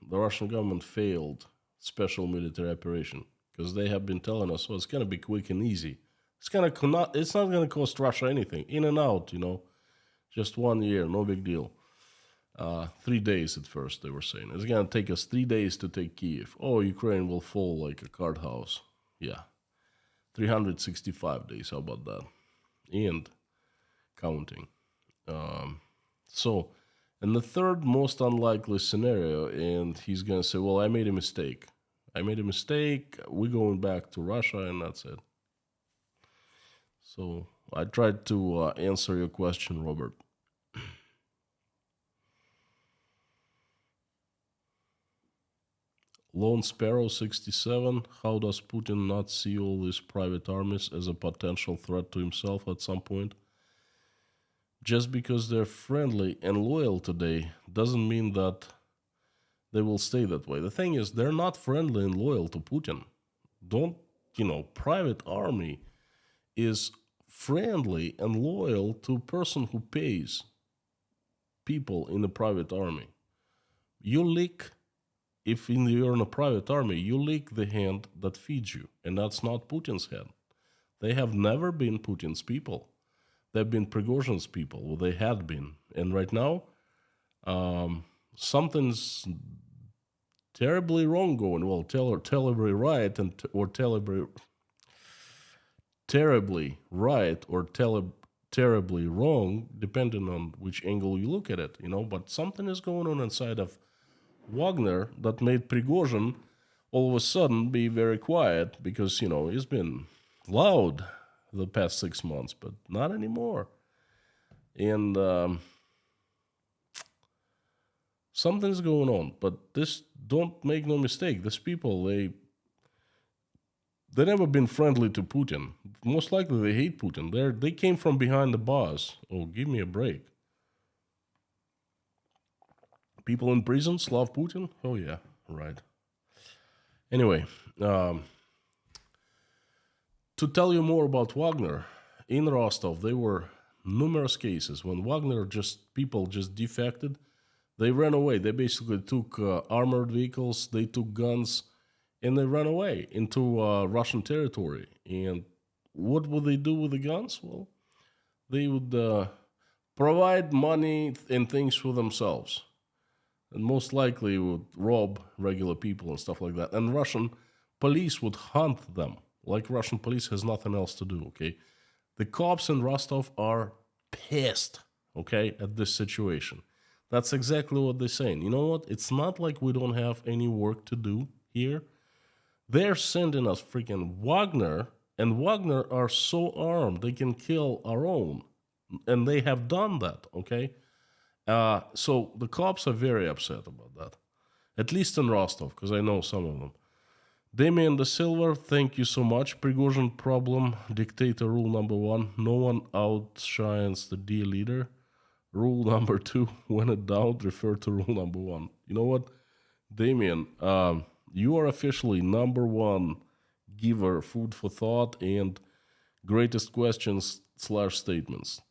the Russian government failed special military operation because they have been telling us, oh, it's going to be quick and easy. It's not going to cost Russia anything. In and out, you know, just 1 year, no big deal. 3 days at first, they were saying. It's going to take us 3 days to take Kiev. Oh, Ukraine will fall like a card house. Yeah. 365 days, how about that? And counting. And the third most unlikely scenario, and he's going to say, well, I made a mistake. We're going back to Russia, and that's it. So I tried to answer your question, Robert. Lone Sparrow 67, how does Putin not see all these private armies as a potential threat to himself at some point? Just because they're friendly and loyal today doesn't mean that they will stay that way. The thing is, they're not friendly and loyal to Putin. Private army is friendly and loyal to a person who pays people in the private army. If you're in a private army, you lick the hand that feeds you, and that's not Putin's hand. They have never been Putin's people. They've been Prigozhin's people. Well, they had been. And right now, something's terribly wrong going. Well, terribly right or terribly right or terribly wrong, depending on which angle you look at it, you know. But something is going on inside of Wagner that made Prigozhin all of a sudden be very quiet because, you know, he's been loud the past 6 months, but not anymore. And something's going on. But don't make no mistake, these people, they never been friendly to Putin. Most likely they hate Putin. They came from behind the bars. Oh, give me a break. People in prisons love Putin? Oh, yeah, right. Anyway, to tell you more about Wagner, in Rostov, there were numerous cases when people just defected. They ran away. They basically took armored vehicles, they took guns, and they ran away into Russian territory. And what would they do with the guns? Well, they would provide money and things for themselves. And most likely would rob regular people and stuff like that. And Russian police would hunt them, like Russian police has nothing else to do, okay? The cops in Rostov are pissed, okay, at this situation. That's exactly what they're saying. You know what? It's not like we don't have any work to do here. They're sending us freaking Wagner, and Wagner are so armed they can kill our own, and they have done that. Okay, so the cops are very upset about that, at least in Rostov, because I know some of them. Damien the Silver, thank you so much. Prigozhin problem, dictator rule number one: no one outshines the dear leader. Rule number two: when in doubt, refer to rule number one. You know what, Damien? You are officially number one giver, food for thought, and greatest questions / statements.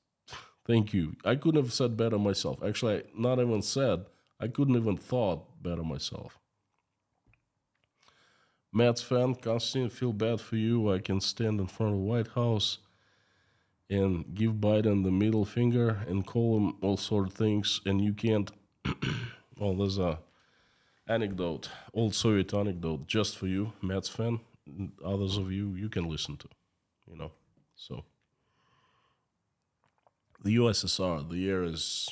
Thank you. I couldn't have said better myself. Actually, not even said. I couldn't even thought better myself. Matt's fan, Constantine, feel bad for you. I can stand in front of the White House and give Biden the middle finger and call him all sort of things, and you can't. Well, there's a anecdote, old Soviet anecdote, just for you, Matt's fan. Others of you, you can listen to, you know. So, the USSR, the year is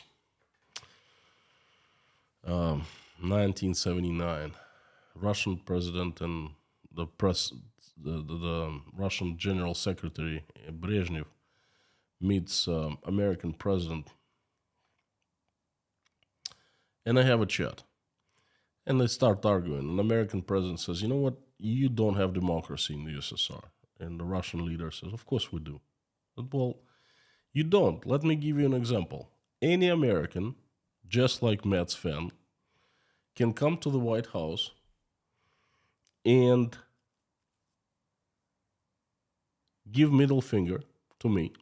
1979. Russian president and the Russian General Secretary Brezhnev meets American president, and they have a chat. And they start arguing. And the American president says, you know what? You don't have democracy in the USSR. And the Russian leader says, of course we do. But, well, you don't. Let me give you an example. Any American, just like Matt's fan, can come to the White House and give middle finger to me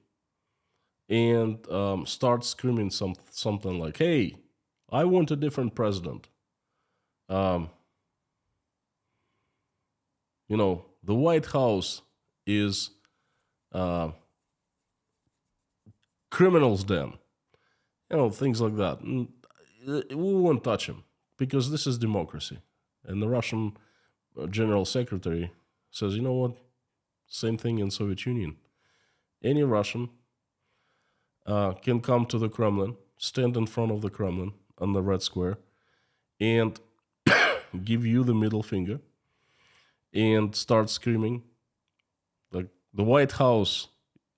and start screaming something like, hey, I want a different president. You know, the White House is criminals' den. You know, things like that. And we won't touch him because this is democracy. And the Russian General Secretary says, you know what? Same thing in Soviet Union. Any Russian can come to the Kremlin, stand in front of the Kremlin on the Red Square, and give you the middle finger and start screaming like the White House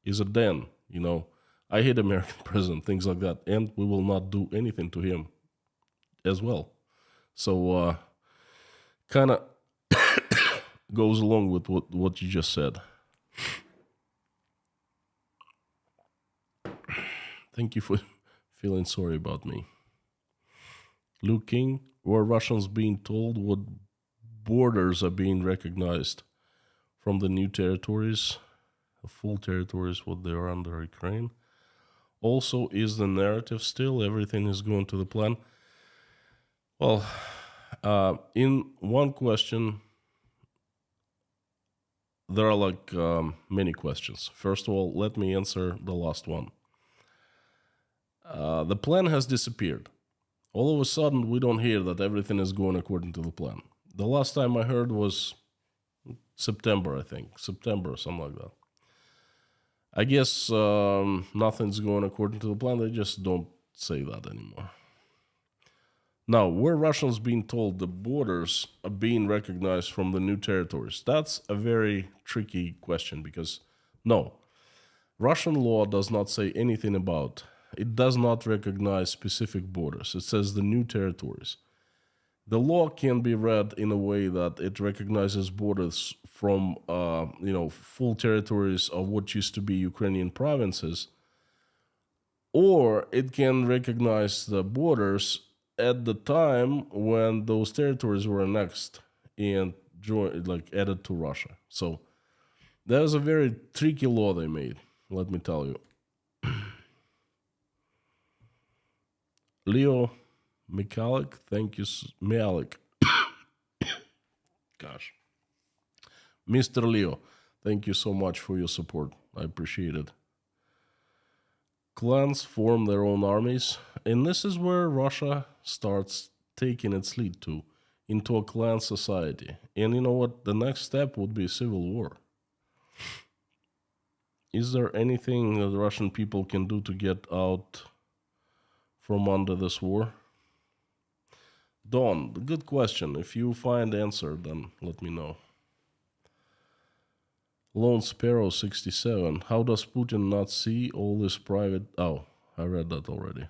is a den, you know. I hate American president, things like that, and we will not do anything to him as well. So kind of goes along with what you just said. Thank you for feeling sorry about me. Luke King, were Russians being told what borders are being recognized from the new territories, the full territories, what they are under Ukraine? Also, is the narrative still everything is going to the plan? Well, in one question, there are like many questions. First of all, let me answer the last one. The plan has disappeared. All of a sudden, we don't hear that everything is going according to the plan. The last time I heard was September, I think. September, something like that. I guess nothing's going according to the plan. They just don't say that anymore. Now, were Russians being told the borders are being recognized from the new territories? That's a very tricky question because, no, Russian law does not say anything about. It does not recognize specific borders. It says the new territories. The law can be read in a way that it recognizes borders from, full territories of what used to be Ukrainian provinces, or it can recognize the borders at the time when those territories were annexed and added to Russia. So that was a very tricky law they made, let me tell you. Leo Mikalik, thank you, Mialik. Gosh. Mr. Leo, thank you so much for your support. I appreciate it. Clans form their own armies, and this is where Russia starts taking its lead into a clan society. And you know what? The next step would be civil war. Is there anything that the Russian people can do to get out from under this war? Don, good question. If you find the answer, then let me know. Lone Sparrow 67. How does Putin not see all this private... Oh, I read that already.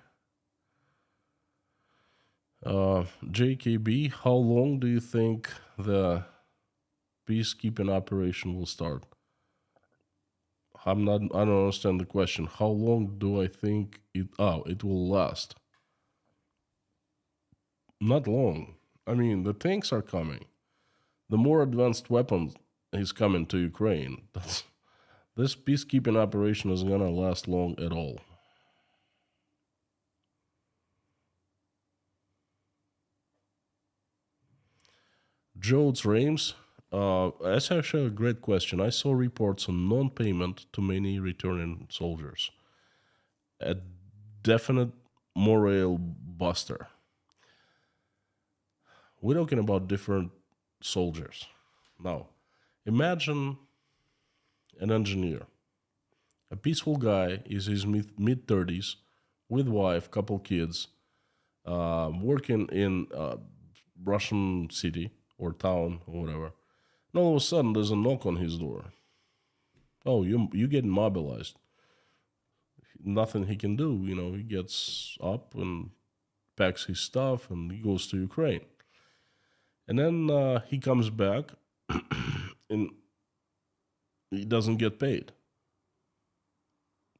JKB, how long do you think the peacekeeping operation will start? I don't understand the question. How long do I think it will last? Not long. I mean, the tanks are coming. The more advanced weapons is coming to Ukraine. This peacekeeping operation isn't gonna last long at all. Jodes Rames, that's actually a great question. I saw reports on non-payment to many returning soldiers. A definite morale buster. We're talking about different soldiers. Now, imagine an engineer, a peaceful guy, is his mid-30s, with wife, couple kids, working in a Russian city or town or whatever. And all of a sudden, there's a knock on his door. Oh, you get mobilized. Nothing he can do. He gets up and packs his stuff and he goes to Ukraine. And then he comes back and he doesn't get paid.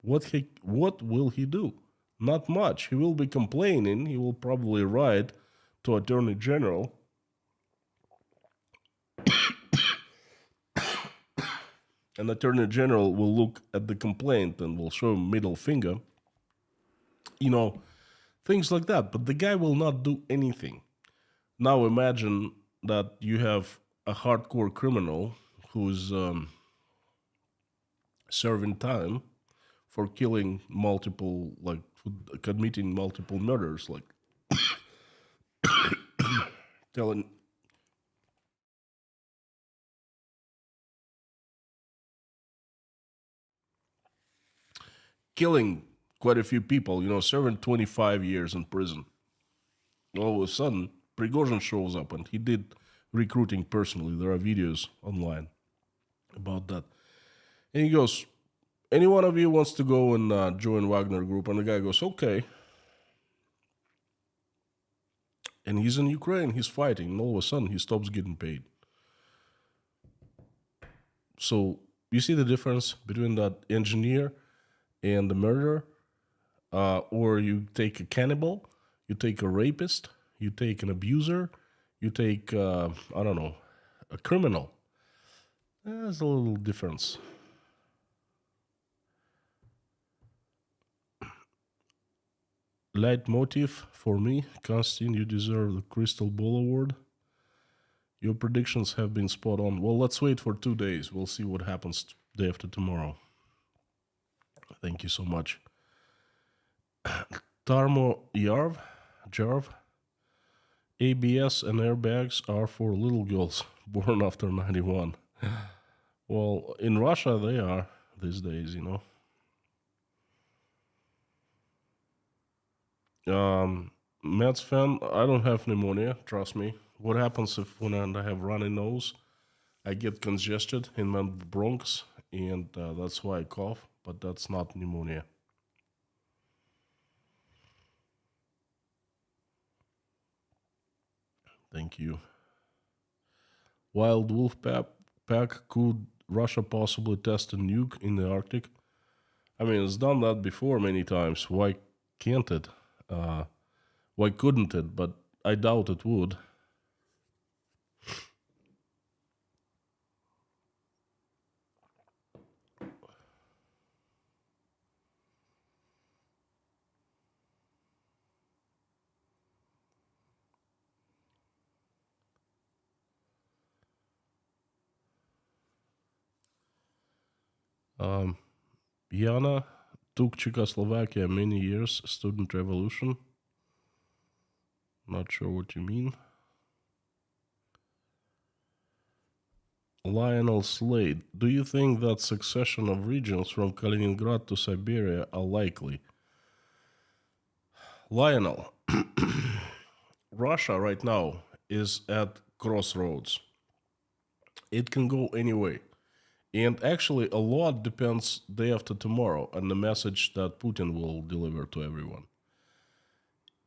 What will he do? Not much. He will be complaining. He will probably write to Attorney General. And Attorney General will look at the complaint and will show him middle finger. Things like that. But the guy will not do anything. Now imagine that you have a hardcore criminal who's serving time for killing committing multiple murders, killing quite a few people, serving 25 years in prison. All of a sudden, Prigozhin shows up, and he did recruiting personally. There are videos online about that. And he goes, any one of you wants to go and join Wagner Group? And the guy goes, okay. And he's in Ukraine, he's fighting, and all of a sudden he stops getting paid. So you see the difference between that engineer and the murderer? Or you take a cannibal, you take a rapist, you take an abuser, you take, a criminal. There's a little difference. Leitmotif for me, Konstantin, you deserve the Crystal Ball Award. Your predictions have been spot on. Well, let's wait for 2 days. We'll see what happens day after tomorrow. Thank you so much. Tarmo Jarv, ABS and airbags are for little girls born after 91. Well, in Russia they are these days, Mets fan, I don't have pneumonia, trust me. What happens when I have runny nose? I get congested in my bronchs, and that's why I cough, but that's not pneumonia. Thank you. Wild Wolf Pack, could Russia possibly test a nuke in the Arctic? I mean, it's done that before many times. Why can't it? Why couldn't it? But I doubt it would. Yana took Czechoslovakia many years, student revolution. Not sure what you mean. Lionel Slade, do you think that succession of regions from Kaliningrad to Siberia are likely? Lionel, Russia right now is at crossroads. It can go any way. And actually, a lot depends day after tomorrow on the message that Putin will deliver to everyone.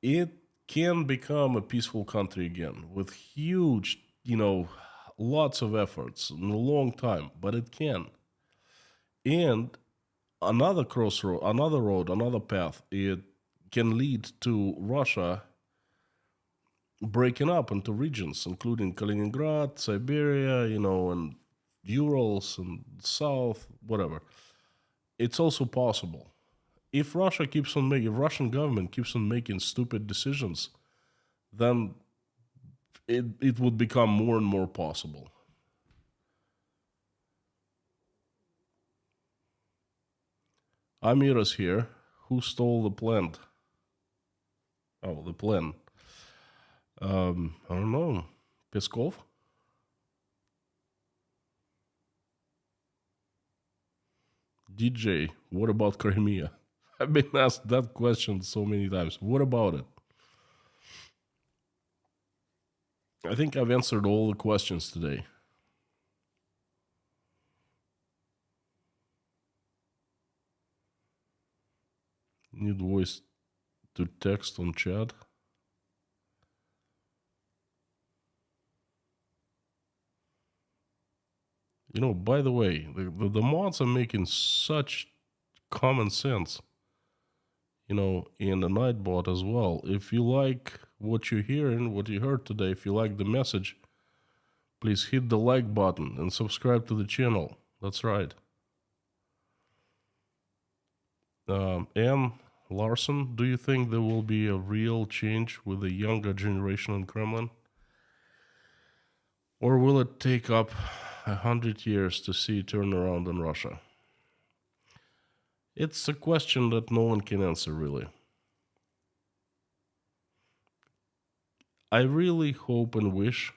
It can become a peaceful country again with huge, lots of efforts in a long time, but it can. And another crossroad, another road, another path, it can lead to Russia breaking up into regions, including Kaliningrad, Siberia, and Urals and South, whatever. It's also possible. If Russian government keeps on making stupid decisions, then it would become more and more possible. Amir is here. Who stole the plant? Oh, the plan. I don't know. Peskov? DJ, what about Crimea? I've been asked that question so many times. What about it? I think I've answered all the questions today. Need voice to text on chat. By the way, the mods are making such common sense, in the Nightbot as well. If you like what you're hearing, what you heard today, if you like the message, please hit the like button and subscribe to the channel. That's right. And Larson, do you think there will be a real change with the younger generation in Kremlin? Or will it take up 100 years to see a turnaround in Russia? It's a question that no one can answer, really. I really hope and wish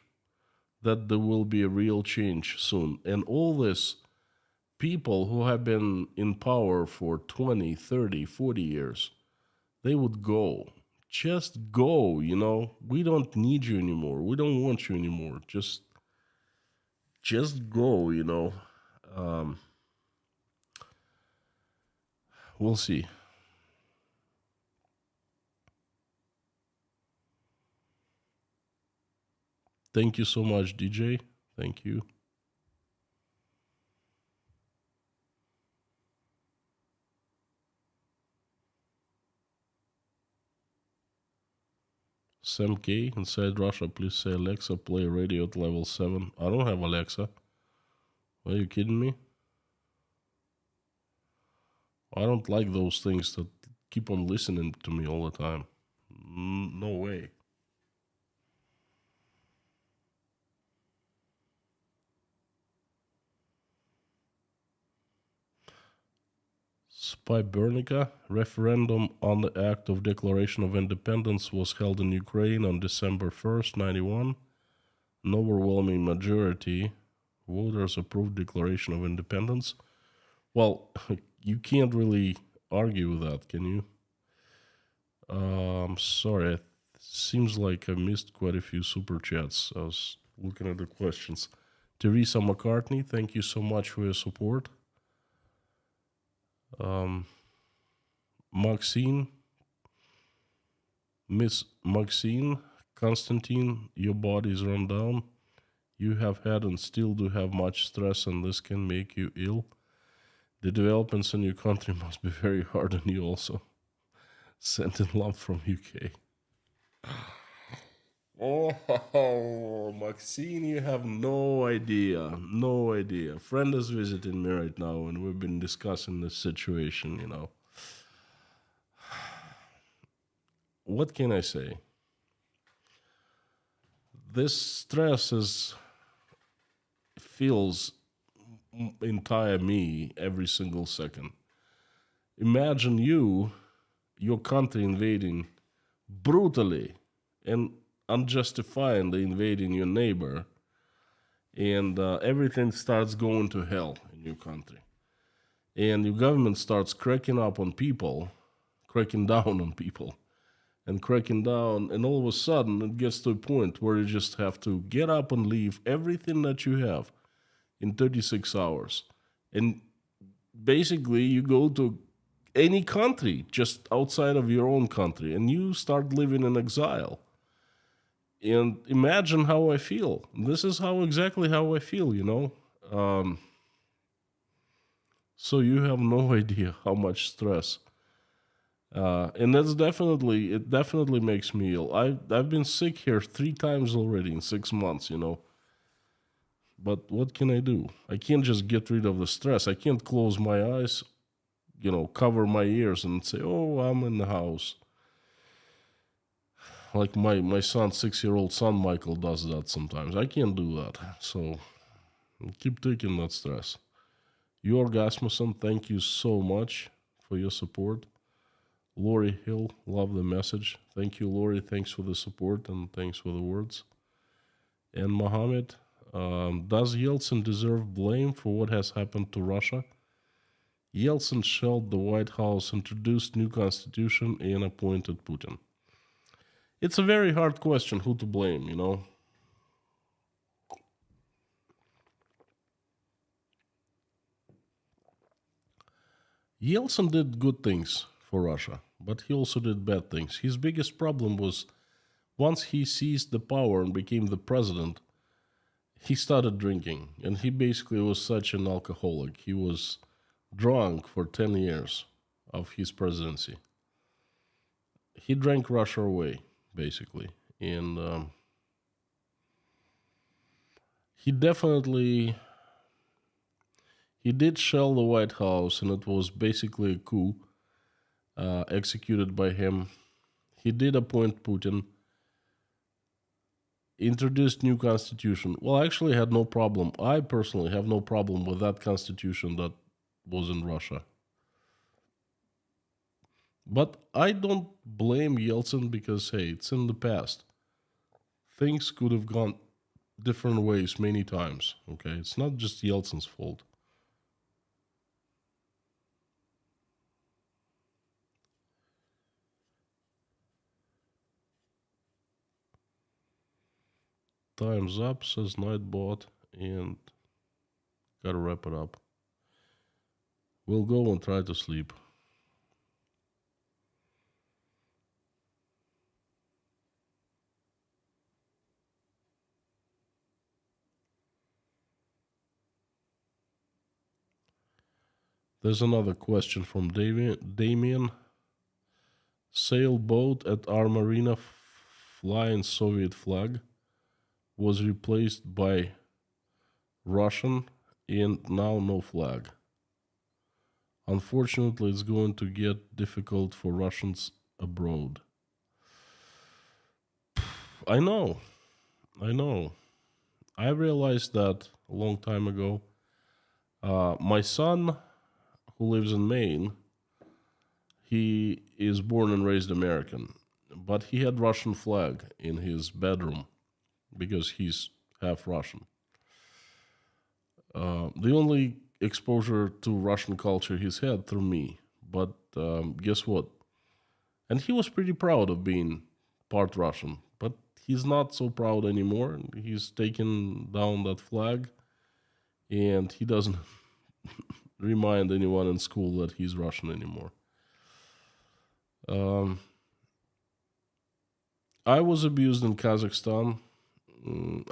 that there will be a real change soon. And all this people who have been in power for 20, 30, 40 years, they would go. Just go, We don't need you anymore. We don't want you anymore. Just go, We'll see. Thank you so much, DJ. Thank you. Sam K inside Russia, please say Alexa, play radio at level 7. I don't have Alexa. Are you kidding me? I don't like those things that keep on listening to me all the time. No way. Spybernica, referendum on the Act of Declaration of Independence was held in Ukraine on December 1st, 91. An overwhelming majority voters approved Declaration of Independence. Well, you can't really argue with that, can you? I'm sorry. It seems like I missed quite a few super chats. I was looking at the questions. Teresa McCartney, thank you so much for your support. Maxine, Miss Maxine, Constantine, your body is run down. You have had and still do have much stress, and this can make you ill. The developments in your country must be very hard on you also. Sent in love from UK. Oh, Maxine, you have no idea. No idea. A friend is visiting me right now, and we've been discussing this situation, What can I say? This stress feels entire me every single second. Imagine your country invading brutally and unjustifiably invading your neighbor, and everything starts going to hell in your country. And your government starts cracking down on people, and cracking down, and all of a sudden it gets to a point where you just have to get up and leave everything that you have in 36 hours. And basically, you go to any country just outside of your own country and you start living in exile. And imagine how I feel. This is exactly how I feel, you know. So you have no idea how much stress. And it definitely makes me ill. I've been sick here 3 times already in 6 months, you know. But what can I do? I can't just get rid of the stress. I can't close my eyes, you know, cover my ears and say, oh, I'm in the house. Like my son, 6-year-old son, Michael, does that sometimes. I can't do that. So keep taking that stress. Jorg Asmussen, thank you so much for your support. Lori Hill, love the message. Thank you, Lori. Thanks for the support and thanks for the words. And Mohammed, does Yeltsin deserve blame for what has happened to Russia? Yeltsin shelled the White House, introduced new constitution, and appointed Putin. It's a very hard question who to blame, you know. Yeltsin did good things for Russia, but he also did bad things. His biggest problem was once he seized the power and became the president, he started drinking. And he basically was such an alcoholic. He was drunk for 10 years of his presidency. He drank Russia away, basically. And he definitely he did shell the White House, and it was basically a coup executed by him. He did appoint Putin, introduced new constitution. Well, I actually had no problem. I personally have no problem with that constitution that was in Russia. But I don't blame Yeltsin because, hey, it's in the past. Things could have gone different ways many times, okay? It's not just Yeltsin's fault. Time's up, says Nightbot, and gotta wrap it up. We'll go and try to sleep. There's another question from Damien. Sailboat at our marina flying Soviet flag was replaced by Russian and now no flag. Unfortunately, it's going to get difficult for Russians abroad. I know. I realized that a long time ago. My son, who lives in Maine, he is born and raised American, but he had Russian flag in his bedroom because he's half Russian. The only exposure to Russian culture he's had through me, but guess what? And he was pretty proud of being part Russian, but he's not so proud anymore. He's taken down that flag, and he doesn't remind anyone in school that he's Russian anymore. I was abused in Kazakhstan.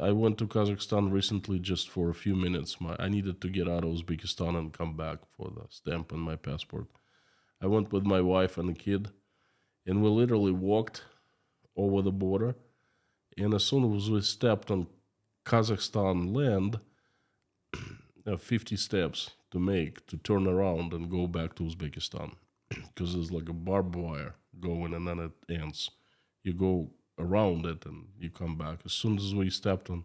I went to Kazakhstan recently just for a few minutes. I needed to get out of Uzbekistan and come back for the stamp on my passport. I went with my wife and a kid, and we literally walked over the border. And as soon as we stepped on Kazakhstan land, 50 steps to make to turn around and go back to Uzbekistan because there's like a barbed wire going and then it ends. You go around it and you come back. As soon as we stepped on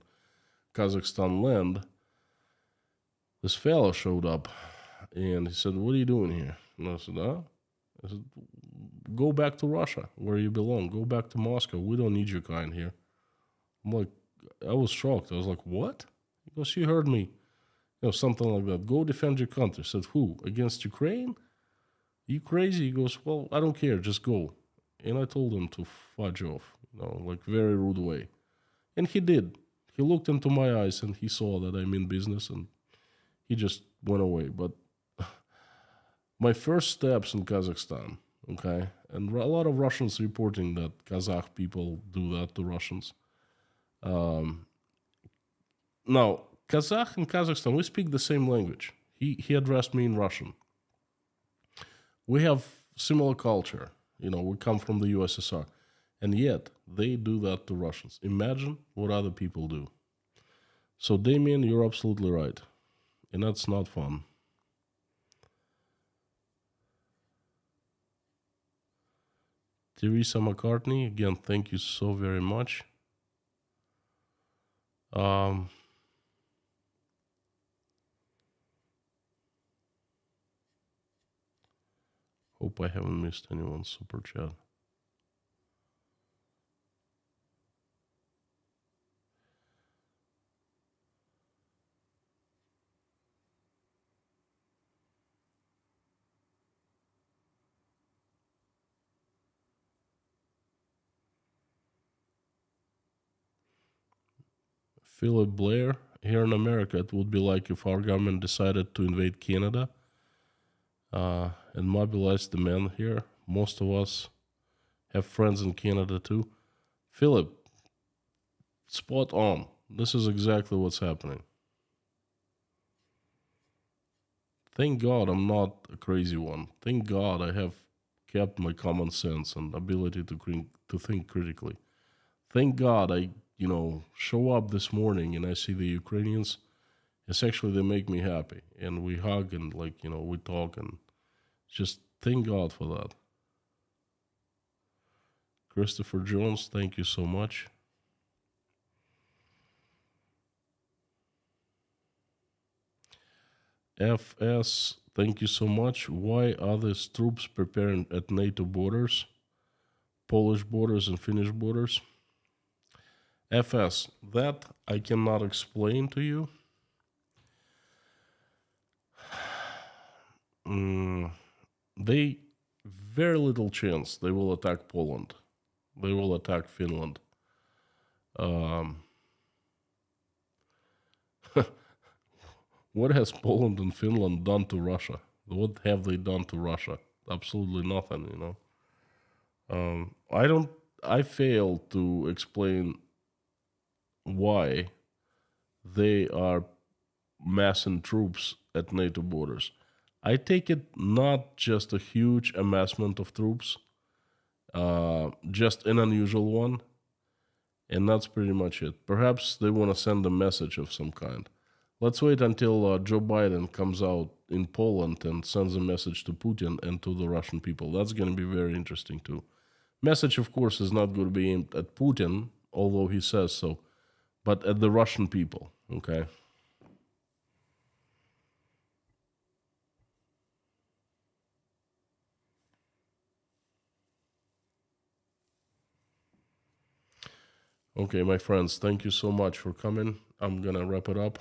Kazakhstan land, this fellow showed up and he said, "What are you doing here?" And I said, I said, "Go back to Russia where you belong. Go back to Moscow. We don't need your kind here." I'm like, I was shocked. I was like, "What?" He goes, "You heard me. Something like that. Go defend your country." I said, "Who? Against Ukraine? You crazy?" He goes, "Well, I don't care. Just go." and I told him to fudge off, like very rude way. And he did. He looked into my eyes and he saw that I'm in business, and he just went away. But my first steps in Kazakhstan, okay, and a lot of Russians reporting that Kazakh people do that to Russians. Now, Kazakh and Kazakhstan, we speak the same language. He addressed me in Russian. We have similar culture. We come from the USSR. And yet, they do that to Russians. Imagine what other people do. So, Damien, you're absolutely right. And that's not fun. Teresa McCartney, again, thank you so very much. Hope I haven't missed anyone's super chat. Philip Blair, here in America, it would be like if our government decided to invade Canada and mobilize the men here. Most of us have friends in Canada too. Philip, spot on. This is exactly what's happening. Thank God I'm not a crazy one. Thank God I have kept my common sense and ability to think critically. Thank God I, show up this morning and I see the Ukrainians. It's actually, they make me happy. And we hug and we talk, and just thank God for that. Christopher Jones, thank you so much. FS, thank you so much. Why are these troops preparing at NATO borders, Polish borders and Finnish borders? FS, that I cannot explain to you. They, very little chance they will attack Poland. They will attack Finland. What has Poland and Finland done to Russia? What have they done to Russia? Absolutely nothing, I fail to explain why they are massing troops at NATO borders. I take it not just a huge amassment of troops, just an unusual one, and that's pretty much it. Perhaps they want to send a message of some kind. Let's wait until Joe Biden comes out in Poland and sends a message to Putin and to the Russian people. That's going to be very interesting too. Message, of course, is not going to be aimed at Putin, although he says so, but at the Russian people, okay? Okay, my friends, thank you so much for coming. I'm going to wrap it up.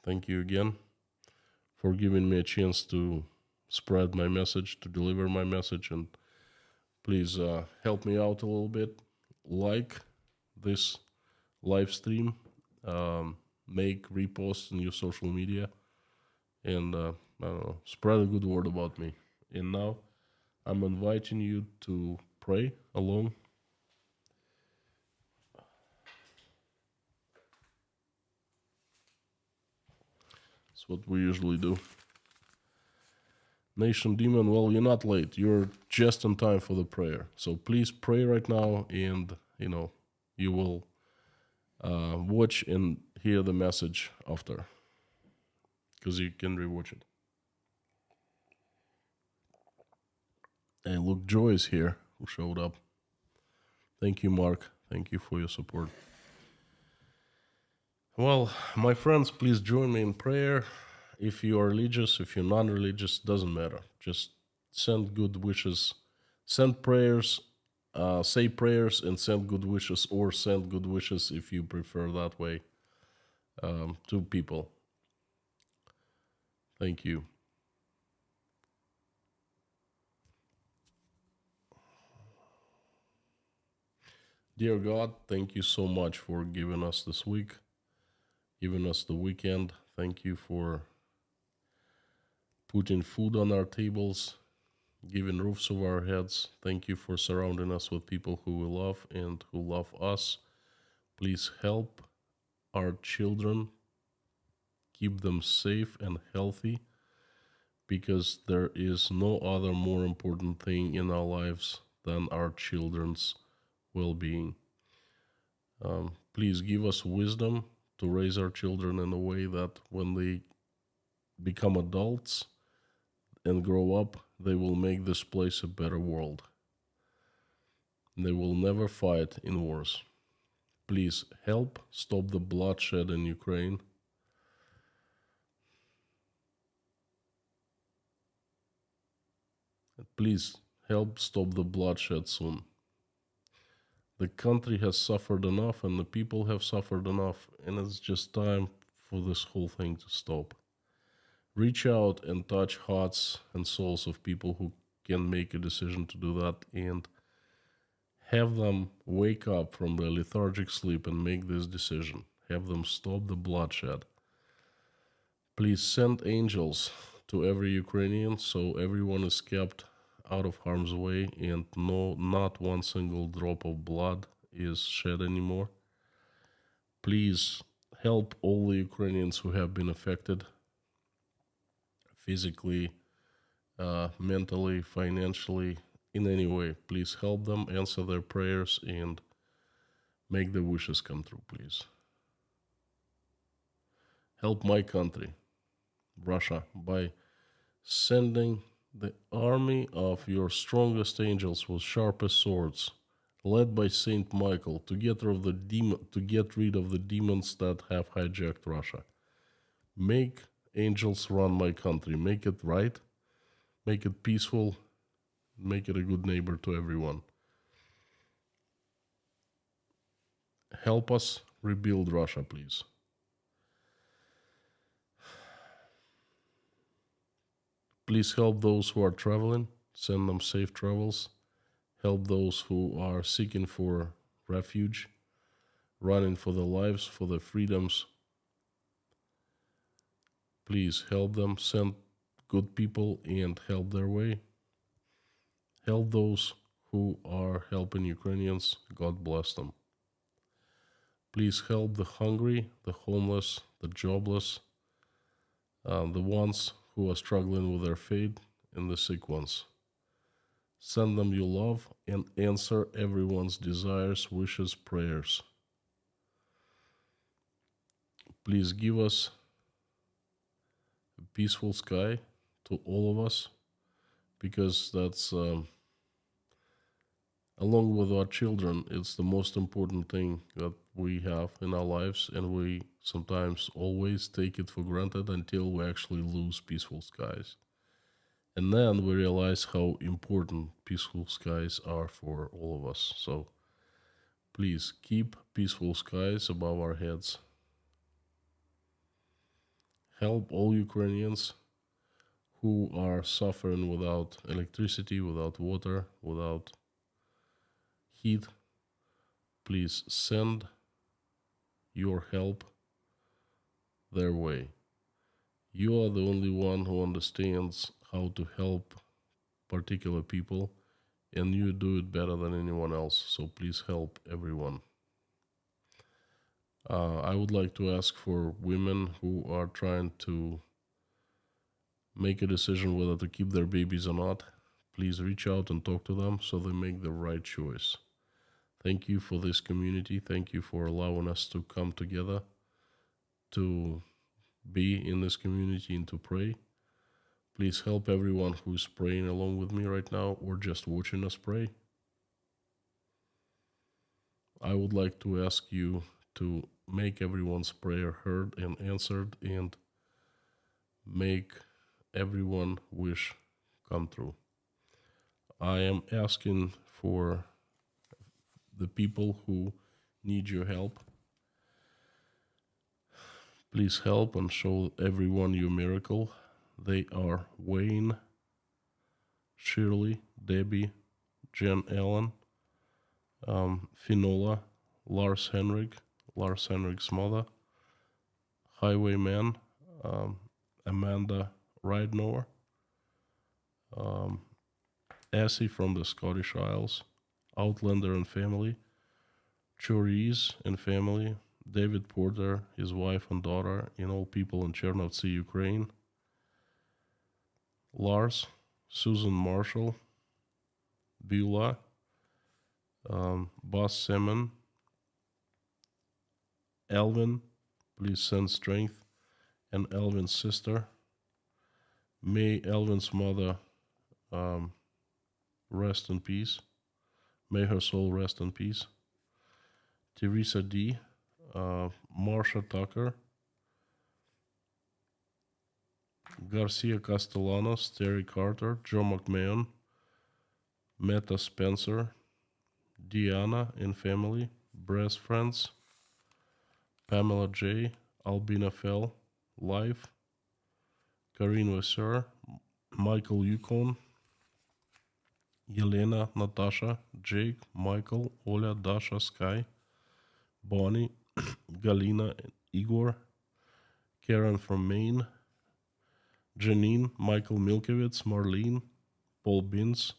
Thank you again for giving me a chance to spread my message, to deliver my message, and please help me out a little bit. Like this live stream, make reposts in your social media, and I don't know, spread a good word about me. And now I'm inviting you to pray along. That's what we usually do. Nation Demon, well, you're not late. You're just in time for the prayer. So please pray right now, and, you will watch and hear the message after, because you can rewatch it. Hey, look, Joy is here, who showed up. Thank you, Mark. Thank you for your support. Well, my friends, please join me in prayer. If you are religious, if you're non-religious, doesn't matter. Just send good wishes, send prayers, say prayers and send good wishes, or send good wishes if you prefer that way, to people. Thank you. Dear God, thank you so much for giving us this week, giving us the weekend. Thank you for putting food on our tables, giving roofs over our heads. Thank you for surrounding us with people who we love and who love us. Please help our children, keep them safe and healthy, because there is no other more important thing in our lives than our children's well being. Please give us wisdom to raise our children in a way that when they become adults and grow up, they will make this place a better world. They will never fight in wars. Please help stop the bloodshed in Ukraine. Please help stop the bloodshed soon. The country has suffered enough and the people have suffered enough, and it's just time for this whole thing to stop. Reach out and touch hearts and souls of people who can make a decision to do that, and have them wake up from their lethargic sleep and make this decision. Have them stop the bloodshed. Please send angels to every Ukrainian so everyone is kept out of harm's way and not one single drop of blood is shed anymore. Please help all the Ukrainians who have been affected physically, mentally, financially, in any way. Please help them, answer their prayers, and make their wishes come true, please. Help my country, Russia, by sending the army of your strongest angels with sharpest swords, led by Saint Michael, to get rid of the demons that have hijacked Russia. Make angels run my country. Make it right. Make it peaceful. Make it a good neighbor to everyone. Help us rebuild Russia, please. Please help those who are traveling. Send them safe travels. Help those who are seeking for refuge, running for their lives, for their freedoms. Please help them. Send good people and help their way. Help those who are helping Ukrainians. God bless them. Please help the hungry, the homeless, the jobless, the ones who are struggling with their faith, and the sick ones. Send them your love and answer everyone's desires, wishes, prayers. Please give us a peaceful sky to all of us, because that's, along with our children, it's the most important thing that we have in our lives, and we sometimes always take it for granted until we actually lose peaceful skies. And then we realize how important peaceful skies are for all of us. So please keep peaceful skies above our heads. Help all Ukrainians who are suffering without electricity, without water, without heat. Please send your help their way. You are the only one who understands how to help particular people, and you do it better than anyone else. So please help everyone. I would like to ask for women who are trying to make a decision whether to keep their babies or not. Please reach out and talk to them so they make the right choice. Thank you for this community. Thank you for allowing us to come together to be in this community and to pray. Please help everyone who's praying along with me right now or just watching us pray. I would like to ask you to make everyone's prayer heard and answered, and make everyone's wish come true. I am asking for the people who need your help. Please help and show everyone your miracle. They are Wayne, Shirley, Debbie, Jen Allen, Finola, Lars Henrik's mother, Highwayman, Amanda Ridenour, Essie from the Scottish Isles, Outlander and family, Choriz and family, David Porter, his wife and daughter, and all people in Chernovtsi, Ukraine, Lars, Susan Marshall, Beulah, Boss Simon, Elvin, please send strength, and Elvin's sister. May Elvin's mother rest in peace. May her soul rest in peace. Teresa D., Marsha Tucker, Garcia Castellanos, Terry Carter, Joe McMahon, Meta Spencer, Diana and family, Breast Friends, Pamela J., Albina Fell, Life, Karine Vasseur, Michael Yukon, Yelena, Natasha, Jake, Michael, Oля, Dasha, Sky, Bonnie, Galina, Igor, Karen from Maine, Janine, Michael Milkowitz, Marlene, Paul Binns,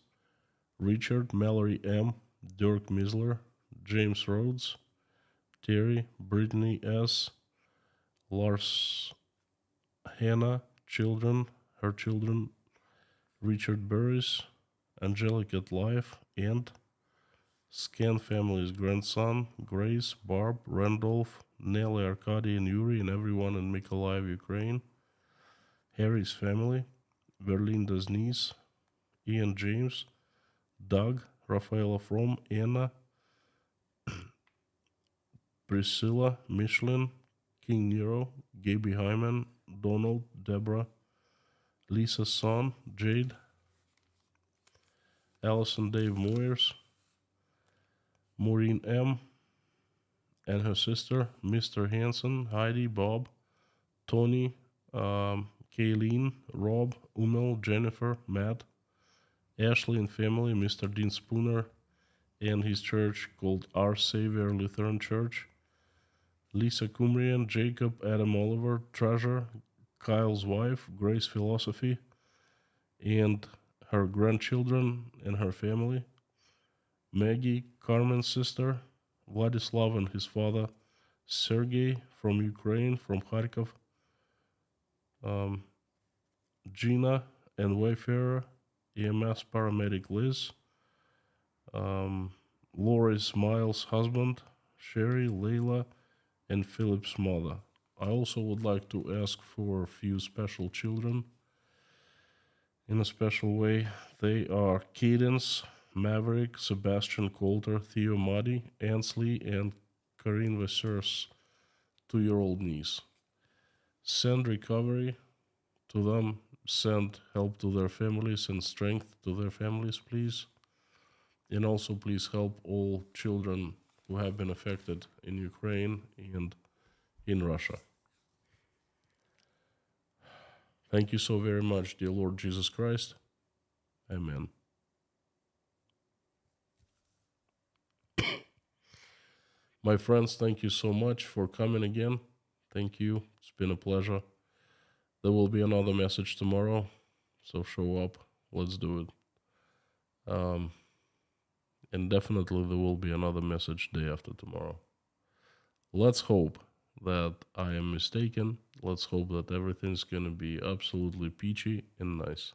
Richard, Mallory M., Dirk Misler, James Rhodes, Terry, Brittany S., Lars, Hannah, her children, Richard Burris, Angelic at Life, and Scan family's grandson, Grace, Barb, Randolph, Nelly, Arkady, and Yuri, and everyone in Mykolaiv, Ukraine, Harry's family, Verlinda's niece, Ian James, Doug, Rafaela From, Anna, Priscilla, Michelin, King Nero, Gaby Hyman, Donald, Deborah, Lisa's son, Jade, Allison Dave Moyers, Maureen M., and her sister, Mr. Hansen, Heidi, Bob, Tony, Kayleen, Rob, Umel, Jennifer, Matt, Ashley and family, Mr. Dean Spooner, and his church called Our Savior Lutheran Church, Lisa Cumrian, Jacob, Adam Oliver, Treasure, Kyle's wife, Grace Philosophy, and her grandchildren and her family, Maggie, Carmen's sister, Vladislav and his father, Sergey from Ukraine, from Kharkov, Gina and Wayfarer, EMS paramedic Liz, Lori's Miles' husband, Sherry, Layla, and Philip's mother. I also would like to ask for a few special children in a special way. They are Cadence, Maverick, Sebastian Coulter, Theo Muddy, Ansley, and Karine Vasseur's 2-year-old niece. Send recovery to them, send help to their families and strength to their families, please. And also please help all children who have been affected in Ukraine and in Russia. Thank you so very much, dear Lord Jesus Christ. Amen. My friends, thank you so much for coming again. Thank you. It's been a pleasure. There will be another message tomorrow, so show up. Let's do it. And definitely there will be another message day after tomorrow. Let's hope that I am mistaken. Let's hope that everything's going to be absolutely peachy and nice.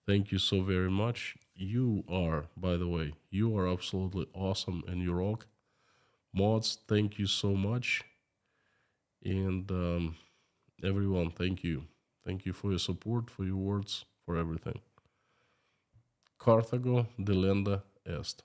Thank you so very much. You are, by the way, you are absolutely awesome and you rock. Mods, thank you so much. And everyone, thank you. Thank you for your support, for your words, for everything. Carthago delenda est.